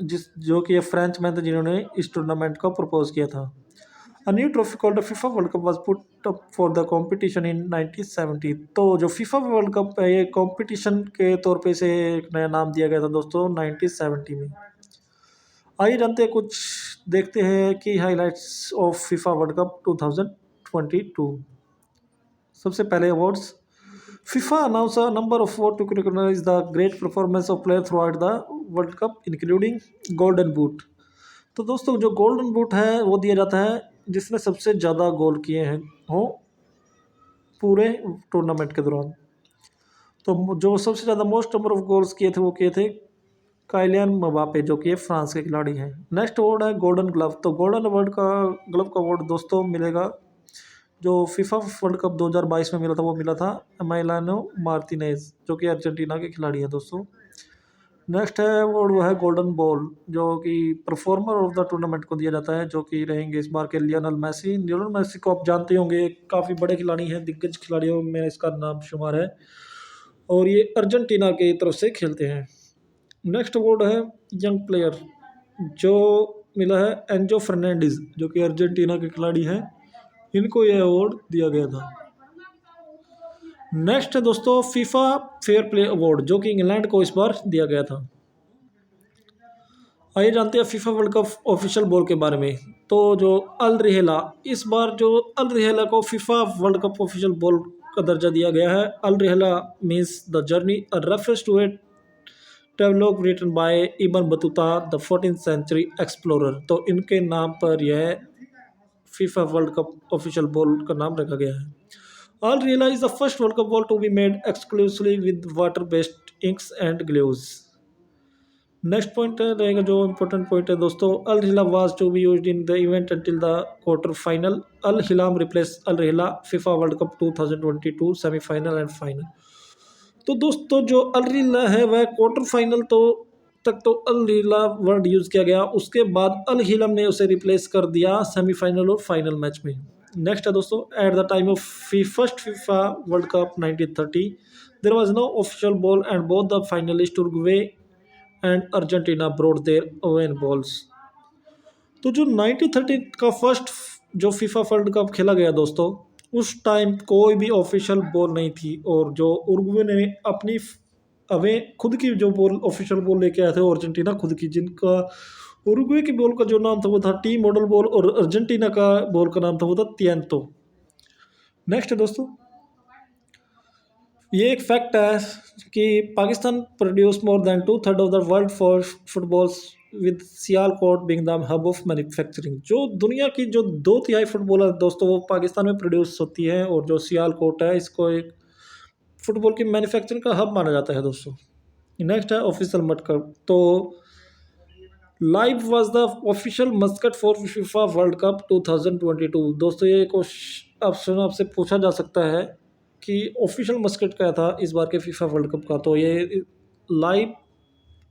जो कि ये फ्रेंच मैन थे जिन्होंने इस टूर्नामेंट को प्रपोज किया था। A new trophy called the FIFA World Cup was put up for the competition in 1970। तो जो FIFA वर्ल्ड कप है ये कंपटीशन के तौर पे इसे एक नया नाम दिया गया था दोस्तों 1970 में। आइए जानते हैं कुछ, देखते हैं कि highlights of FIFA world cup 2022। सबसे पहले awards. FIFA announced a number of awards to recognize the great performance of players throughout the World Cup, including Golden Boot। तो दोस्तों जो गोल्डन बूट है वो दिया जाता है जिसने सबसे ज़्यादा गोल किए हैं हो पूरे टूर्नामेंट के दौरान। तो जो सबसे ज़्यादा मोस्ट नंबर ऑफ गोल्स किए थे वो किए थे काइलियन मबापे, जो कि फ्रांस के खिलाड़ी हैं। नेक्स्ट अवार्ड है गोल्डन ग्लव। तो गोल्डन अवार्ड का ग्लव का अवार्ड दोस्तों मिलेगा जो फीफा वर्ल्ड कप 2022 में मिला था, वो मिला था एमिलियानो मार्टिनेज, जो कि अर्जेंटीना के खिलाड़ी हैं दोस्तों। नेक्स्ट है वो है गोल्डन बॉल, जो कि परफॉर्मर ऑफ द टूर्नामेंट को दिया जाता है, जो कि रहेंगे इस बार के लियोनेल मैसी। लियोनेल मैसी को आप जानते होंगे, काफ़ी बड़े खिलाड़ी हैं, दिग्गज खिलाड़ियों में इसका नाम शुमार है, और ये अर्जेंटीना की तरफ से खेलते हैं। नेक्स्ट अवार्ड है यंग प्लेयर, जो मिला है एंजो फर्नांडिस, जो कि अर्जेंटीना के खिलाड़ी हैं, इनको यह अवार्ड दिया गया था। नेक्स्ट है दोस्तों फीफा फेयर प्ले अवार्ड, जो कि इंग्लैंड को इस बार दिया गया था। आइए जानते हैं FIFA world Cup official ball के बारे में। तो जो अल रिहेला, इस बार जो अल रिहेला को FIFA world Cup official ball का दर्जा दिया गया है। Al Rihla means the journey, a reference to it travelogue written by Ibn Battuta the 14th century explorer. तो इनके नाम पर यह FIFA world Cup official ball का नाम रखा गया है। Al Reala is the first World Cup ball to be made exclusively with water-based inks and glues। Next point रहेगा जो इम्पोर्टेंट पॉइंट है दोस्तों, Al Rihla was to be used in the event until the quarter final. Al Hilm replace Al Rihla FIFA world cup 2022 semifinal and final. तो दोस्तों जो अल रिला है वह quarter final तो तक तो अल हिला वर्ड यूज़ किया गया, उसके बाद अल हिलम ने उसे रिप्लेस कर दिया सेमीफाइनल और फाइनल मैच में। नेक्स्ट है दोस्तों, at the time of first FIFA world cup 1930 there was no official ball and both the finalist Uruguay and Argentina brought their own balls. तो जो 1930 का फर्स्ट जो फीफा वर्ल्ड कप खेला गया दोस्तों, उस टाइम कोई भी ऑफिशियल बॉल नहीं थी, और जो उरुग्वे ने अपनी अवे खुद की जो बॉल ऑफिशियल बॉल लेके आए थे, और अर्जेंटीना खुद की, जिनका उरुग्वे की बॉल का जो नाम था वो था टी मॉडल बॉल, और अर्जेंटीना का बॉल का नाम था वो था तिएंतो। नेक्स्ट है दोस्तों, ये एक फैक्ट है कि Pakistan produce more than 2/3 of the world for footballs with Sialkot being the hub of manufacturing. जो दुनिया की जो 2/3 फुटबॉल है दोस्तों वो पाकिस्तान में प्रोड्यूस होती है, और जो सियालकोट है इसको एक फुटबॉल की मैन्युफैक्चरिंग का हब माना जाता है दोस्तों। नेक्स्ट है ऑफिशियल मस्कट। तो live was the official Muscat for FIFA world cup 2022। दोस्तों ये ऑप्शन आपसे पूछा जा सकता है कि ऑफिशियल मस्कट क्या था इस बार के फीफा वर्ल्ड कप का, तो ये लाइव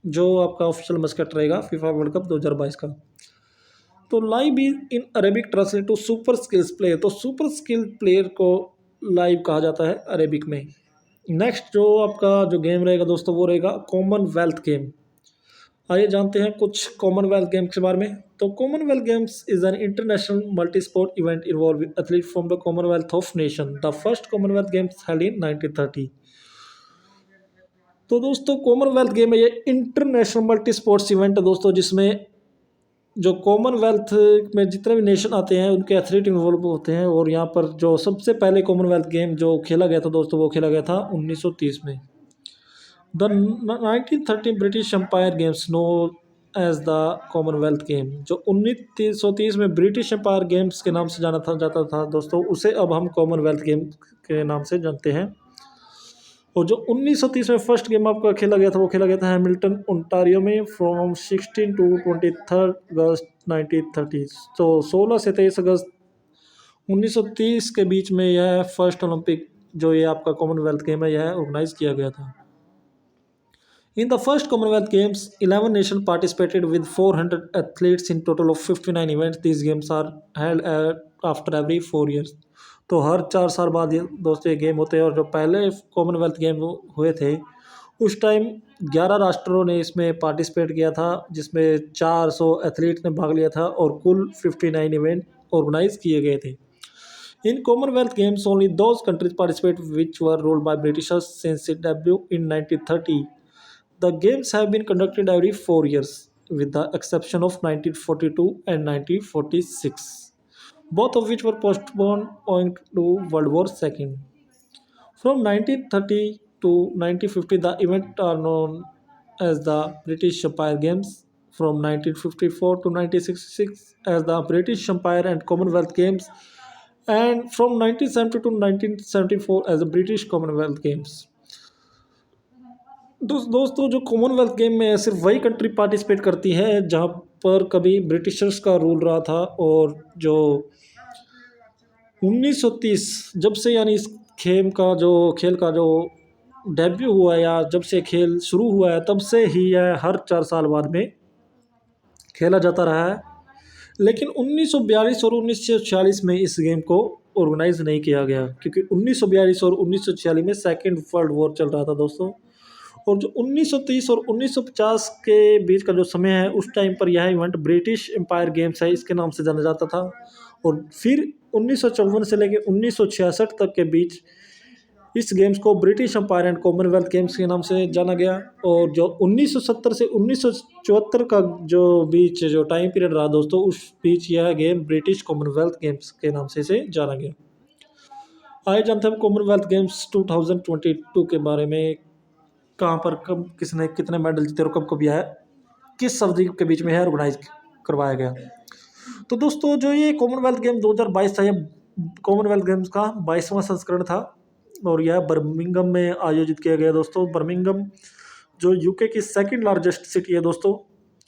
जो आपका ऑफिशियल मस्कट रहेगा फीफा वर्ल्ड कप 2022 का। तो La'eeb in Arabic translate to super skills player. तो सुपर स्किल प्लेयर को लाइव कहा जाता है अरेबिक में। नेक्स्ट जो आपका जो गेम रहेगा दोस्तों वो रहेगा कॉमनवेल्थ गेम। आइए जानते हैं कुछ कॉमनवेल्थ गेम्स के बारे में। तो Commonwealth games is an international multi sport event involving athlete from the Commonwealth of nation. The first Commonwealth games held in 1930। तो दोस्तों कॉमनवेल्थ गेम है ये इंटरनेशनल मल्टी स्पोर्ट्स इवेंट है दोस्तों, जिसमें जो कॉमनवेल्थ में जितने भी नेशन आते हैं उनके एथलीट इन्वॉल्व होते हैं। और यहाँ पर जो सबसे पहले कॉमनवेल्थ गेम जो खेला गया था दोस्तों वो खेला गया था 1930 में। The 1930 British Empire games known as the Commonwealth game. जो 1930 में ब्रिटिश एम्पायर गेम्स के नाम से जाता था दोस्तों, उसे अब हम कॉमनवेल्थ गेम के नाम से जानते हैं। और जो 1930 में फर्स्ट गेम आपका खेला गया था वो खेला गया था हैमिल्टन ओंटारियो में फ्रॉम 16 टू 23 अगस्त 1930। तो 16 से 23 अगस्त 1930 के बीच में यह फर्स्ट ओलंपिक जो ये आपका कॉमनवेल्थ गेम है यह ऑर्गेनाइज किया गया था। In the first Commonwealth Games, 11 nations participated with 400 athletes in total of 59 events. These games are held after every 4 years. तो हर 4 साल बाद ये दोस्तों ये गेम होते हैं। और जो पहले कॉमनवेल्थ गेम हुए थे उस टाइम 11 राष्ट्रों ने इसमें पार्टिसिपेट किया था, जिसमें 400 एथलीट ने भाग लिया था, और कुल 59 इवेंट ऑर्गेनाइज किए गए थे। In Commonwealth Games, only those countries participate which were ruled by Britishers since its debut in 1930. The games have been conducted every 4 years, with the exception of 1942 and 1946, both of which were postponed owing to World War II. From 1930 to 1950, the events are known as the British Empire Games. From 1954 to 1966 as the British Empire and Commonwealth Games, and from 1970 to 1974 as the British Commonwealth Games. दोस्तों जो Commonwealth game में सिर्फ वही country participate करती है जहाँ पर कभी ब्रिटिशर्स का रूल रहा था, और जो 1930 जब से यानी इस खेल का जो डेब्यू हुआ है या जब से खेल शुरू हुआ है तब से ही यह हर 4 साल बाद में खेला जाता रहा है। लेकिन 1942 और 1946 में इस गेम को ऑर्गेनाइज नहीं किया गया, क्योंकि 1942 और 1946 में सेकेंड वर्ल्ड वॉर चल रहा था दोस्तों। और जो 1930 और 1950 के बीच का जो समय है उस टाइम पर यह इवेंट ब्रिटिश एम्पायर गेम्स है इसके नाम से जाना जाता था। और फिर 1954 से लेकर 1966 तक के बीच इस गेम्स को British Empire and Commonwealth games के नाम से जाना गया। और जो 1970 से 1974 का जो बीच जो टाइम पीरियड रहा दोस्तों, उस बीच यह गेम ब्रिटिश कॉमनवेल्थ गेम्स के नाम से इसे जाना गया। आइए जानते हैं कॉमनवेल्थ गेम्स 2022 के बारे में, कहाँ पर कब किसने कितने मेडल जीते और कब कब यह किस अवधि के बीच में है ऑर्गेनाइज करवाया गया। तो दोस्तों जो ये कॉमनवेल्थ गेम 2022 था, यह कॉमनवेल्थ गेम्स का 22वां संस्करण था, और यह बर्मिंघम में आयोजित किया गया दोस्तों। बर्मिंघम जो यूके की सेकंड लार्जेस्ट सिटी है दोस्तों,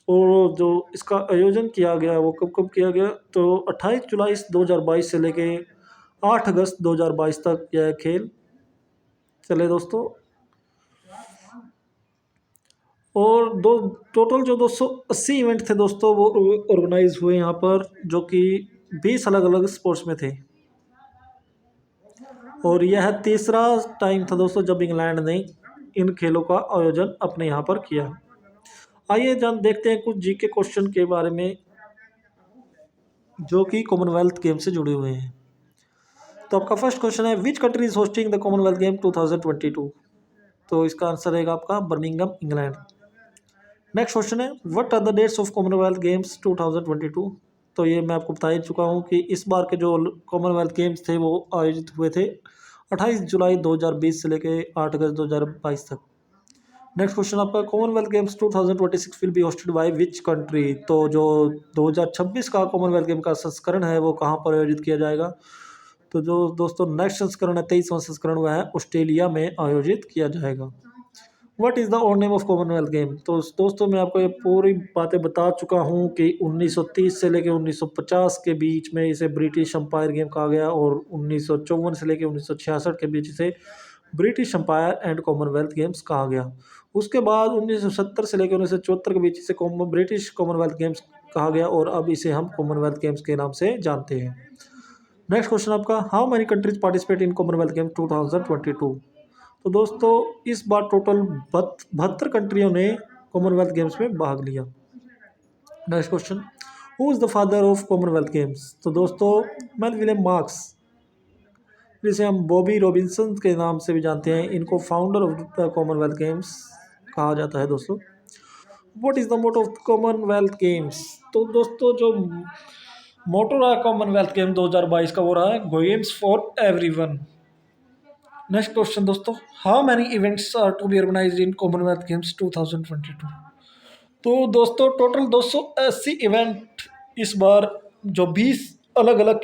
और जो इसका आयोजन किया गया वो कब कब किया गया, तो 28 जुलाई 2022 से लेके 8 अगस्त 2022 तक यह खेल चले दोस्तों। और दो टोटल जो 280 इवेंट थे दोस्तों वो ऑर्गेनाइज हुए यहाँ पर, जो कि 20 अलग अलग स्पोर्ट्स में थे। और यह तीसरा टाइम था दोस्तों जब इंग्लैंड ने इन खेलों का आयोजन अपने यहाँ पर किया। आइए जान देखते हैं कुछ जीके क्वेश्चन के बारे में जो कि कॉमनवेल्थ गेम से जुड़े हुए हैं। तो आपका फर्स्ट क्वेश्चन है, which country is hosting the Commonwealth game 2022? तो इसका आंसर रहेगा आपका बर्मिंघम, इंग्लैंड। नेक्स्ट क्वेश्चन है, what are the dates of Commonwealth games 2022? तो ये मैं आपको बता ही चुका हूँ कि इस बार के जो कॉमनवेल्थ गेम्स थे वो आयोजित हुए थे 28 जुलाई 2020 से लेकर 8 अगस्त 2022 तक। नेक्स्ट क्वेश्चन आपका, Commonwealth games 2026 will be hosted by which country? तो जो 2026 का कॉमनवेल्थ गेम का संस्करण है वो कहाँ पर आयोजित किया जाएगा? तो जो दोस्तों नेक्स्ट संस्करण है 23वां संस्करण, वह है ऑस्ट्रेलिया में आयोजित किया जाएगा। What is the old name of Commonwealth game? तो दोस्तों मैं आपको ये पूरी बातें बता चुका हूँ कि 1930 से लेकर 1950 के बीच में इसे ब्रिटिश एम्पायर गेम कहा गया, और 1954 से लेकर 1966 के बीच इसे British Empire and Commonwealth games कहा गया। उसके बाद 1970 से लेकर 1974 के बीच इसे ब्रिटिश कॉमनवेल्थ गेम्स कहा गया, और अब इसे हम कॉमनवेल्थ गेम्स के नाम से जानते हैं। नेक्स्ट क्वेश्चन आपका, how many countries participate in Commonwealth game 2022? तो दोस्तों इस बार टोटल 72 कंट्रियों ने कॉमनवेल्थ गेम्स में भाग लिया। Next question, who is the father of Commonwealth games? तो दोस्तों विलियम मार्क्स, जिसे हम बॉबी रॉबिन्सन के नाम से भी जानते हैं, इनको founder of the Commonwealth games कहा जाता है दोस्तों। What is the motto of Commonwealth games? तो दोस्तों जो मोटो रहा कॉमनवेल्थ गेम 2022 का वो रहा है, games for everyone. Next question दोस्तों, how many events are to be organised in Commonwealth games 2022? तो दोस्तों टोटल 280 इवेंट इस बार जो 20 अलग अलग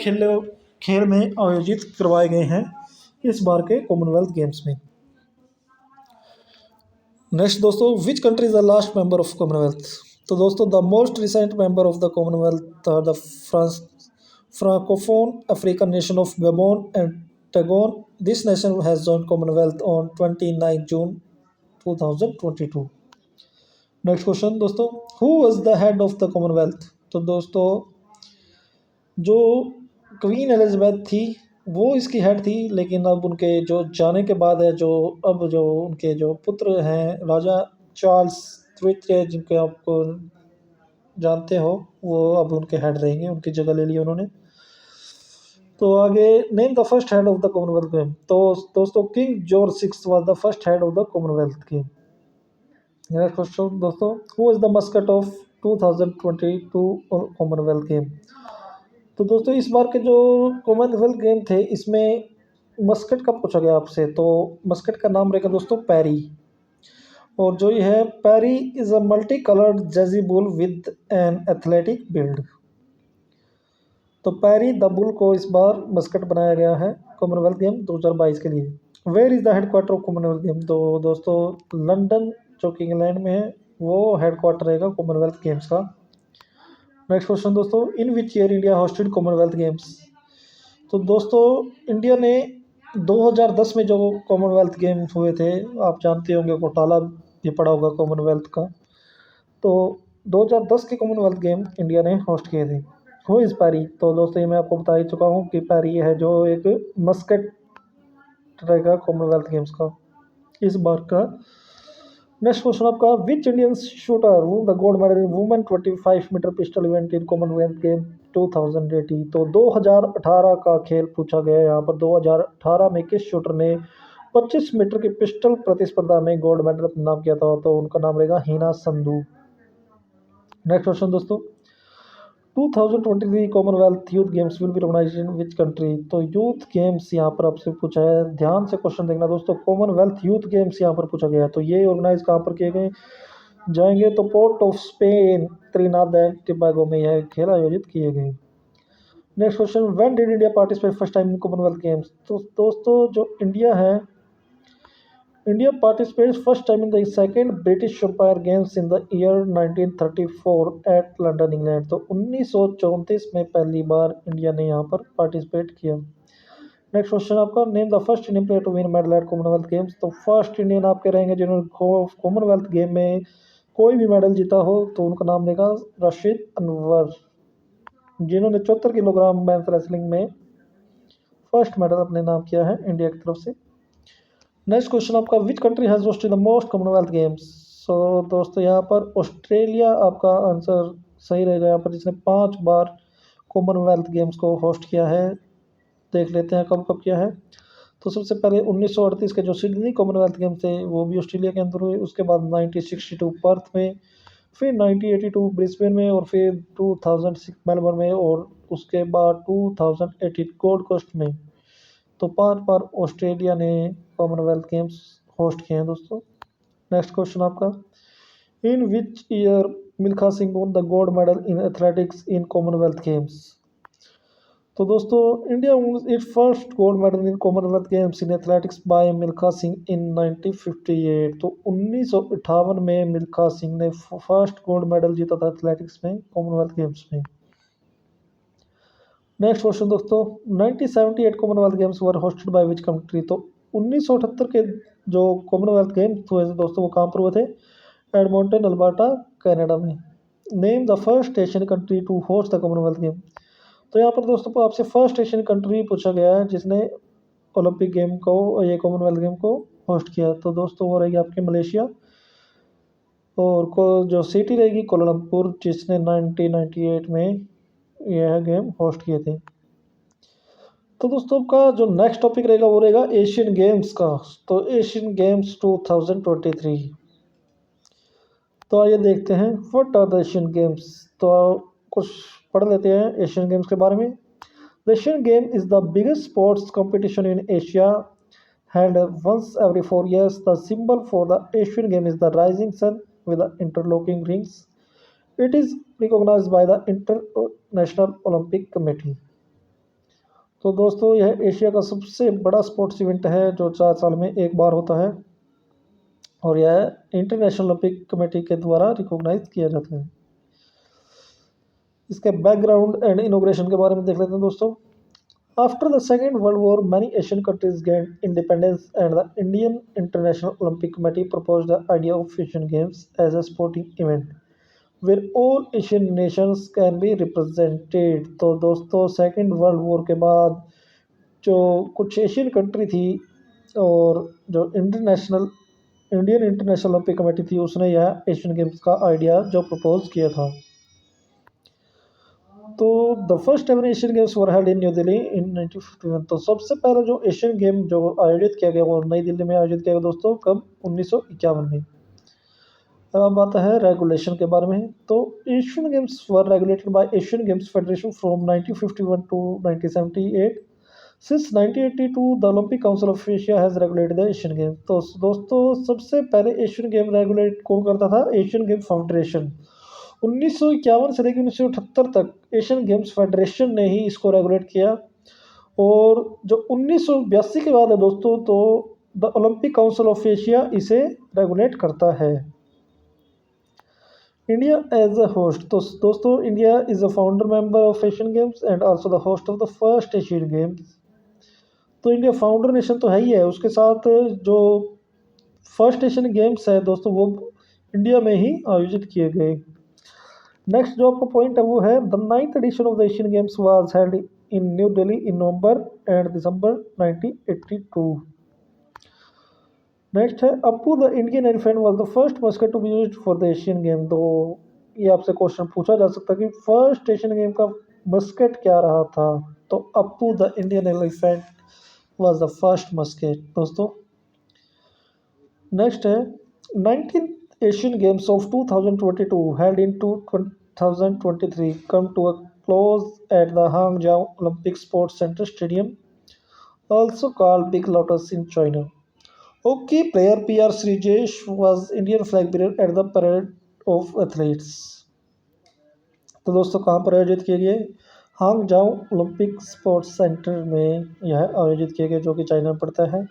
खेल में आयोजित करवाए गए हैं इस बार के कॉमनवेल्थ गेम्स में। नेक्स्ट दोस्तों, which country is the last member of Commonwealth? तो दोस्तों the most recent member of the Commonwealth are the Francophone African nation of Gabon and Togo. This nation has joined Commonwealth on 29 June 2022। Next question दोस्तों, who was the head of the Commonwealth? तो दोस्तों जो queen Elizabeth थी वो इसकी head थी, लेकिन अब उनके जो जाने के बाद है, जो अब जो उनके जो पुत्र हैं राजा चार्ल्स तृतीय, जिनके आपको जानते हो, वो अब उनके हेड रहेंगे, उनकी जगह ले ली उन्होंने। तो आगे, name the first head of the Commonwealth game. तो दोस्तों King George 6 was the first head of the Commonwealth game. Next question दोस्तों, who is the mascot of 2022 Commonwealth game? तो दोस्तों इस बार के जो कॉमनवेल्थ गेम थे इसमें मस्कट का पूछा गया आपसे, तो मस्कट का नाम रहेगा दोस्तों पैरी। और जो ये है, Perry is a multi coloured jazzy bull with an athletic build. तो पैरी द बुल को इस बार मस्कट बनाया गया है कॉमनवेल्थ गेम 2022 के लिए। Where is the headquarter of Commonwealth game? तो दोस्तों लंदन जो कि इंग्लैंड में है वो हेडक्वार्टर रहेगा कॉमनवेल्थ गेम्स का। नेक्स्ट क्वेश्चन दोस्तों, in which year India hosted Commonwealth games? तो दोस्तों इंडिया ने 2010 में जो कॉमनवेल्थ गेम्स हुए थे, आप जानते होंगे घोटाला भी पड़ा होगा कॉमनवेल्थ का, तो 2010 के कॉमनवेल्थ गेम इंडिया ने होस्ट किए थे। हु इज़ पैरी? तो दोस्तों ये मैं आपको बता ही चुका हूँ कि पैरी है जो एक मस्कट रहेगा कॉमनवेल्थ गेम्स का इस बार का। नेक्स्ट क्वेश्चन आपका, which Indian shooter won the gold medal in women 25 metre pistol event in Commonwealth game 2018? तो 2018 का खेल पूछा गया है यहाँ पर। 2018 में किस शूटर ने 25 मीटर की पिस्टल प्रतिस्पर्धा में गोल्ड मेडल अपने नाम किया था? तो उनका नाम रहेगा हीना संधू। नेक्स्ट क्वेश्चन दोस्तों, 2023 Commonwealth youth games will be organised in which country? तो यूथ गेम्स यहाँ पर आपसे पूछा है, ध्यान से क्वेश्चन देखना दोस्तों। कॉमनवेल्थ यूथ गेम्स यहाँ पर पूछा गया है, तो ये ऑर्गेनाइज कहाँ पर किए गए जाएंगे? तो port of Spain त्रिनाद and Tobago में यह खेल आयोजित किए गए। Next question, when did India participate first time in Commonwealth games? तो दोस्तों जो इंडिया है, India participates first time in the second British Empire Games in the year 1934 at London England. तो 1934 में पहली बार इंडिया ने यहाँ पर पार्टिसिपेट किया। नेक्स्ट क्वेश्चन आपका, name the first Indian player to win medal at Commonwealth games. तो first Indian आपके रहेंगे जिन्होंने कॉमनवेल्थ गेम में कोई भी मेडल जीता हो तो उनका नाम लेगा राशिद अनवर, जिन्होंने 74 किलोग्राम मेंस रेसलिंग में फर्स्ट मेडल अपने नाम किया है इंडिया की तरफ से। नेक्स्ट क्वेश्चन आपका, which country has hosted the most Commonwealth Games. So दोस्तों यहाँ पर ऑस्ट्रेलिया आपका आंसर सही रहेगा यहाँ पर, जिसने 5 बार कॉमनवेल्थ गेम्स को होस्ट किया है। देख लेते हैं कब कब किया है। तो सबसे पहले 1938 के जो सिडनी कॉमनवेल्थ गेम थे वो भी ऑस्ट्रेलिया के अंदर हुए। उसके बाद 1962 पर्थ में, फिर 1982 ब्रिस्बेन में, और फिर 2006 मेलबर्न में, और उसके बाद 2018 गोल्ड कोस्ट में। तो 5 बार ऑस्ट्रेलिया ने कॉमनवेल्थ गेम्स होस्ट किए हैं दोस्तों। नेक्स्ट क्वेश्चन आपका, in which year Milkha Singh won the gold medal in athletics in Commonwealth games. तो दोस्तों India won its first gold medal in Commonwealth Games in Athletics by Milkha Singh in 1958। तो 1958 में मिल्खा सिंह ने फर्स्ट गोल्ड मेडल जीता था एथलेटिक्स में Commonwealth games में। Next question दोस्तों, 1978 Commonwealth games were hosted by which country. तो 1978 के जो कॉमनवेल्थ गेम्स हुए थे दोस्तों वो कहाँ पर हुए थे, एडमोंटन अल्बर्टा कनाडा में। Name the first Asian country to host the Commonwealth game. तो यहाँ पर दोस्तों आपसे फर्स्ट एशियन कंट्री पूछा गया है जिसने ओलंपिक गेम को, ये कॉमनवेल्थ गेम को होस्ट किया। तो दोस्तों वो रहेगी आपकी मलेशिया, और को जो सिटी रहेगी कोलमपुर, जिसने 1998 में यह गेम होस्ट किए थे। तो दोस्तों का जो नेक्स्ट टॉपिक रहेगा वो रहेगा एशियन गेम्स का। तो एशियन गेम्स 2023, तो आइए देखते हैं what are the Asian games. तो कुछ पढ़ लेते हैं एशियन गेम्स के बारे में। The Asian game is the biggest sports competition in Asia, held once every 4 years. The symbol for the Asian game is the rising sun with the interlocking rings. It is recognized by the International Olympic Committee. तो दोस्तों यह Asia का सबसे बड़ा sports event है जो 4 साल में एक बार होता है, और यह इंटरनेशनल ओलंपिक कमेटी के द्वारा रिकॉग्नाइज किया जाता है। इसके बैकग्राउंड एंड इनोग्रेशन के बारे में देख लेते हैं दोस्तों। After the Second World War, many Asian countries gained independence, and the Indian International Olympic Committee proposed the idea of Asian Games as a sporting event where all Asian nations can be represented। तो दोस्तों second world war के बाद जो कुछ Asian country थी और जो Indian international Olympic committee थी, उसने यह एशियन गेम्स का आइडिया जो प्रपोज किया था। तो the first ever Asian games were held in New Delhi in 1951। तो सबसे पहला जो एशियन गेम जो आयोजित किया गया वो नई दिल्ली में आयोजित किया गया दोस्तों, कब, 1951 में। अब आता है रेगुलेशन के बारे में। तो Asian games were regulated by Asian games federation from 1951 to 1978। Since 1982 the Olympic council of Asia has regulated the Asian game. तो दोस्तों सबसे पहले एशियन गेम रेगुलेट कौन करता था, एशियन गेम फाउंडेशन। 1951 से लेकर 1978 तक एशियन गेम्स फेडरेशन ने ही इसको रेगुलेट किया, और जो 1982 के बाद है दोस्तों तो the Olympic council of Asia इसे रेगुलेट करता है। India as a host. तो दोस्तों India is a founder member of Asian games and also the host of the first Asian games. तो इंडिया फाउंडर नेशन तो है ही है, उसके साथ जो फर्स्ट एशियन गेम्स है दोस्तों वो इंडिया में ही आयोजित किए गए। नेक्स्ट जो आपका पॉइंट है वो है the 9th edition of the Asian Games was held in New Delhi in November and December 1982। Next है Appu the Indian elephant was the first mascot to be used for the Asian game. तो ये आपसे question पूछा जा सकता है कि first Asian game का मस्कट क्या रहा था। तो Appu the Indian elephant was the first mascot दोस्तों। नेक्स्ट है 19 Asian Games of 2022 held in 2023 come to a close at the Hangzhou Olympic Sports Center Stadium, also called Big Lotus in China. Hockey player PR Srijesh was Indian flag bearer at the Parade of Athletes। तो दोस्तों कहाँ पर आयोजित किए गए, हांगजाओ Olympic sports centre में यह आयोजित किए गए जो कि चाइना में पड़ता है।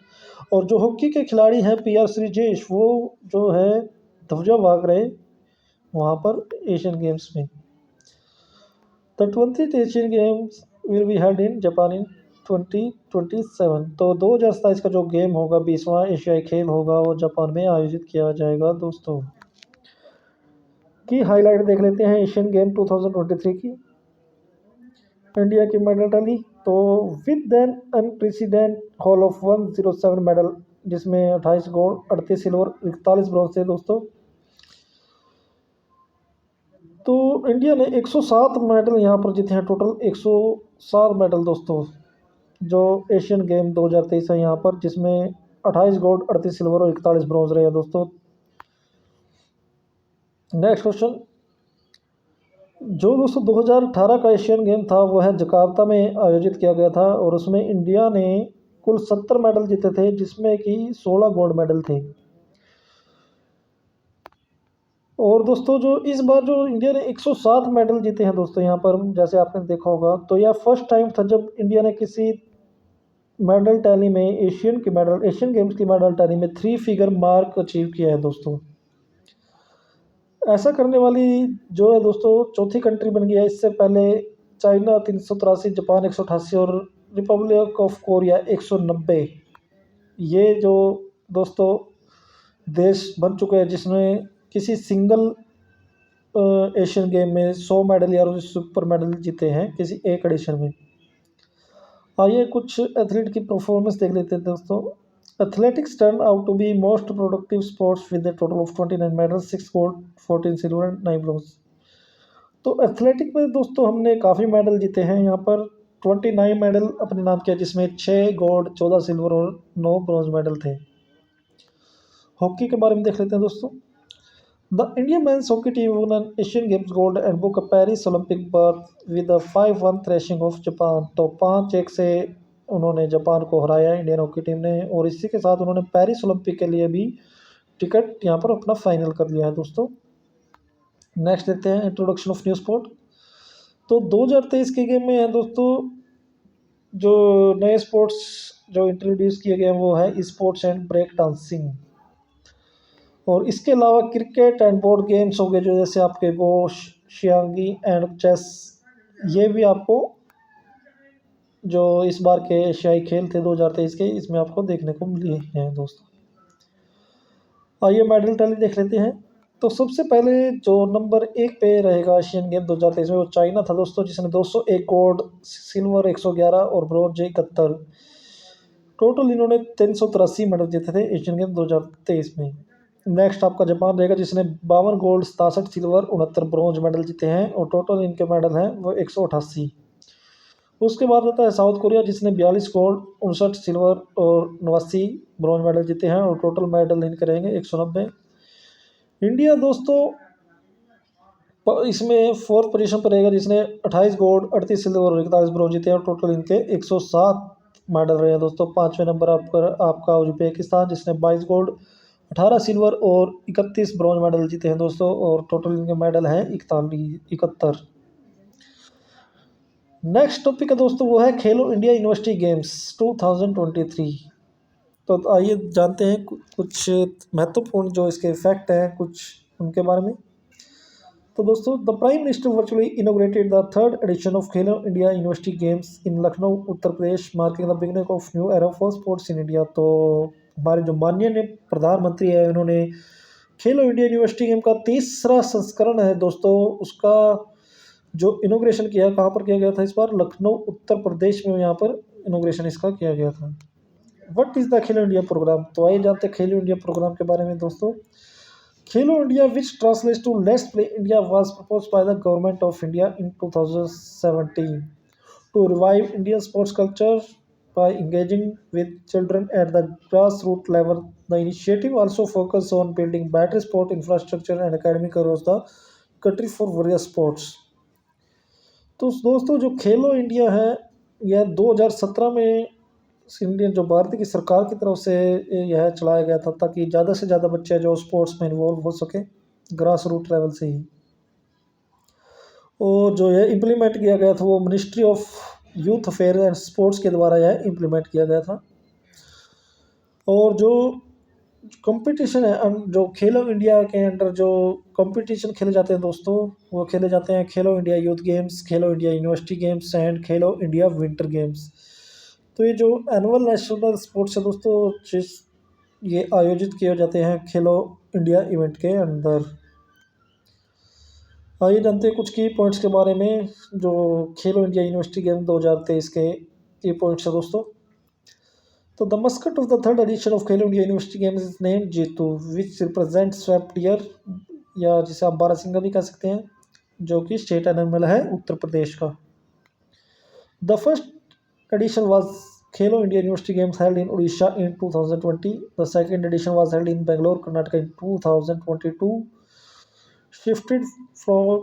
और जो हॉकी के खिलाड़ी हैं PR श्रीजेश, वो जो है ध्वजा वाग रहे वहाँ पर एशियन गेम्स में। The 20th Asian Games will be held in Japan in 2027। तो 2027 का जो गेम होगा, 20वां एशियाई खेल होगा, वो जापान में आयोजित किया जाएगा दोस्तों। की हाईलाइट देख लेते हैं एशियन गेम 2023 की। इंडिया की मेडल टैली तो with an unprecedented haul of 107 medal, जिसमें 28 गोल्ड, 38 सिल्वर, 41 ब्रॉन्ज थे दोस्तों। तो इंडिया ने 107 मेडल यहाँ पर जीते हैं, टोटल 107 मेडल दोस्तों, जो एशियन गेम 2023 है यहाँ पर, जिसमें 28 गोल्ड, 38 सिल्वर और 41 ब्रॉन्ज रहे हैं दोस्तों। नेक्स्ट क्वेश्चन, जो दोस्तों 2018 का एशियन गेम था वो है जकार्ता में आयोजित किया गया था, और उसमें इंडिया ने कुल 70 मेडल जीते थे, जिसमें कि 16 गोल्ड मेडल थे। और दोस्तों जो इस बार जो इंडिया ने 107 मेडल जीते हैं दोस्तों यहाँ पर, जैसे आपने देखा होगा, तो यह फर्स्ट टाइम था जब इंडिया ने किसी मेडल टैली में एशियन गेम्स की मेडल टैली में 3 फिगर मार्क अचीव किया है दोस्तों। ऐसा करने वाली जो है दोस्तों चौथी कंट्री बन गई है। इससे पहले चाइना 383, जापान 188 और रिपब्लिक ऑफ कोरिया 190, ये जो दोस्तों देश बन चुके हैं जिसमें किसी सिंगल एशियन गेम में 100 मेडल या सुपर मेडल जीते हैं किसी एक एडिशन में। आइए कुछ एथलीट की परफॉर्मेंस देख लेते हैं दोस्तों। Athletics turn out to be most productive sports with a total of 29 medals, 6 gold, 14 silver and 9 bronze. तो एथलेटिक में दोस्तों हमने काफ़ी मेडल जीते हैं यहाँ पर। 29 मेडल अपने नाम किया, जिसमें 6 गोल्ड, 14 सिल्वर और 9 ब्रॉन्ज मेडल थे। हॉकी के बारे में देख लेते हैं दोस्तों। The Indian men's hockey team won an Asian Games gold and book a Paris Olympic berth with a 5-1 thrashing of Japan। तो 5-1 से उन्होंने जापान को हराया इंडियन हॉकी टीम ने, और इसी के साथ उन्होंने पेरिस ओलंपिक के लिए भी टिकट यहाँ पर अपना फाइनल कर लिया है दोस्तों। नेक्स्ट देखते हैं इंट्रोडक्शन ऑफ न्यू स्पोर्ट। तो 2023 के गेम में है दोस्तों, जो नए स्पोर्ट्स जो इंट्रोड्यूस किए गए हैं वो है स्पोर्ट्स एंड ब्रेक डांसिंग। और इसके अलावा क्रिकेट एंड बोर्ड गेम्स हो गए, जो जैसे आपके गो, शियांगी एंड चेस, ये भी आपको जो इस बार के एशियाई खेल थे 2023 के, इसमें आपको देखने को मिले हैं दोस्तों। आइए मेडल टैली देख लेते हैं। तो सबसे पहले जो नंबर 1 पे रहेगा एशियन गेम 2023 में, वो चाइना था दोस्तों, जिसने 201 गोल्ड, सिल्वर 111 और ब्रॉन्ज 71, टोटल इन्होंने 383 मेडल जीते थे एशियन गेम 2023 में। नेक्स्ट आपका जापान रहेगा, जिसने 52 गोल्ड, 67 सिल्वर, 69 ब्रॉन्ज मेडल जीते हैं, और टोटल इनके मेडल हैं वो 188। उसके बाद रहता है साउथ कोरिया, जिसने 42 गोल्ड, 59 सिल्वर और 89 ब्रॉन्ज मेडल जीते हैं, और टोटल मेडल इनके रहेंगे 190। इंडिया दोस्तों इसमें फोर्थ पोजीशन पर रहेगा, जिसने 28 गोल्ड, 38 सिल्वर और 41 ब्रॉन्ज जीते हैं, और टोटल इनके 107 मेडल रहे हैं दोस्तों। 5वें नंबर आपका उज्बेकिस्तान, जिसने 22 गोल्ड, 18 सिल्वर और 31 ब्रॉन्ज मेडल जीते हैं दोस्तों, और टोटल इनके मेडल हैं 71। नेक्स्ट टॉपिक है दोस्तों, वो है खेलो इंडिया यूनिवर्सिटी गेम्स 2023। तो आइए जानते हैं कुछ महत्वपूर्ण जो इसके इफेक्ट हैं कुछ उनके बारे में। तो दोस्तों the prime minister virtually inaugurated the third edition of Khelo India University Games in Lucknow Uttar Pradesh, marking the beginning of new era for sports in India. तो हमारे जो माननीय प्रधानमंत्री है, उन्होंने खेलो इंडिया यूनिवर्सिटी गेम का तीसरा संस्करण है दोस्तों, उसका जो इनोग्रेशन किया, कहाँ पर किया गया था इस बार, लखनऊ उत्तर प्रदेश में यहाँ पर इनोग्रेशन इसका किया गया था। What is the Khelo India programme. तो आइए जानते हैं खेलो इंडिया प्रोग्राम के बारे में दोस्तों। Khelo India which translates to let's play India was proposed by the government of India in 2017 to revive Indian sports culture by engaging with children at the grassroots level. The initiative also focuses on building better sport infrastructure and academic across the country for various sports. तो दोस्तों जो खेलो India है, यह 2017 में Indian जो भारत की सरकार की तरफ से यह चलाया गया था, ताकि ज़्यादा से ज़्यादा बच्चे जो स्पोर्ट्स में इन्वॉल्व हो सके ग्रास रूट लेवल से ही। और जो यह इम्प्लीमेंट किया गया था वो ministry of youth affair and sports के द्वारा यह इम्प्लीमेंट किया गया था। और जो कंपटीशन है, जो खेलो इंडिया के अंडर जो कंपटीशन खेले जाते हैं दोस्तों, वो खेले जाते हैं खेलो India youth games, Khelo India University games and Khelo India winter games. तो ये जो एनुअल नेशनल स्पोर्ट्स है दोस्तों, ये आयोजित किए जाते हैं खेलो इंडिया इवेंट के अंदर। आइए जानते हैं कुछ की पॉइंट्स के बारे में जो खेलो इंडिया यूनिवर्सिटी गेम 2023 के की पॉइंट्स है दोस्तों। तो the mascot of the third edition of Khelo India University Games is name Jitu which represent स्वेप्ट ईयर, या जिसे आप बारहसिंगा भी कह सकते हैं, जो कि स्टेट एनिमल है उत्तर प्रदेश का। The first edition was Khelo India University Games held in Odisha in 2020. The second edition was held in Bangalore, Karnataka in 2022, shifted from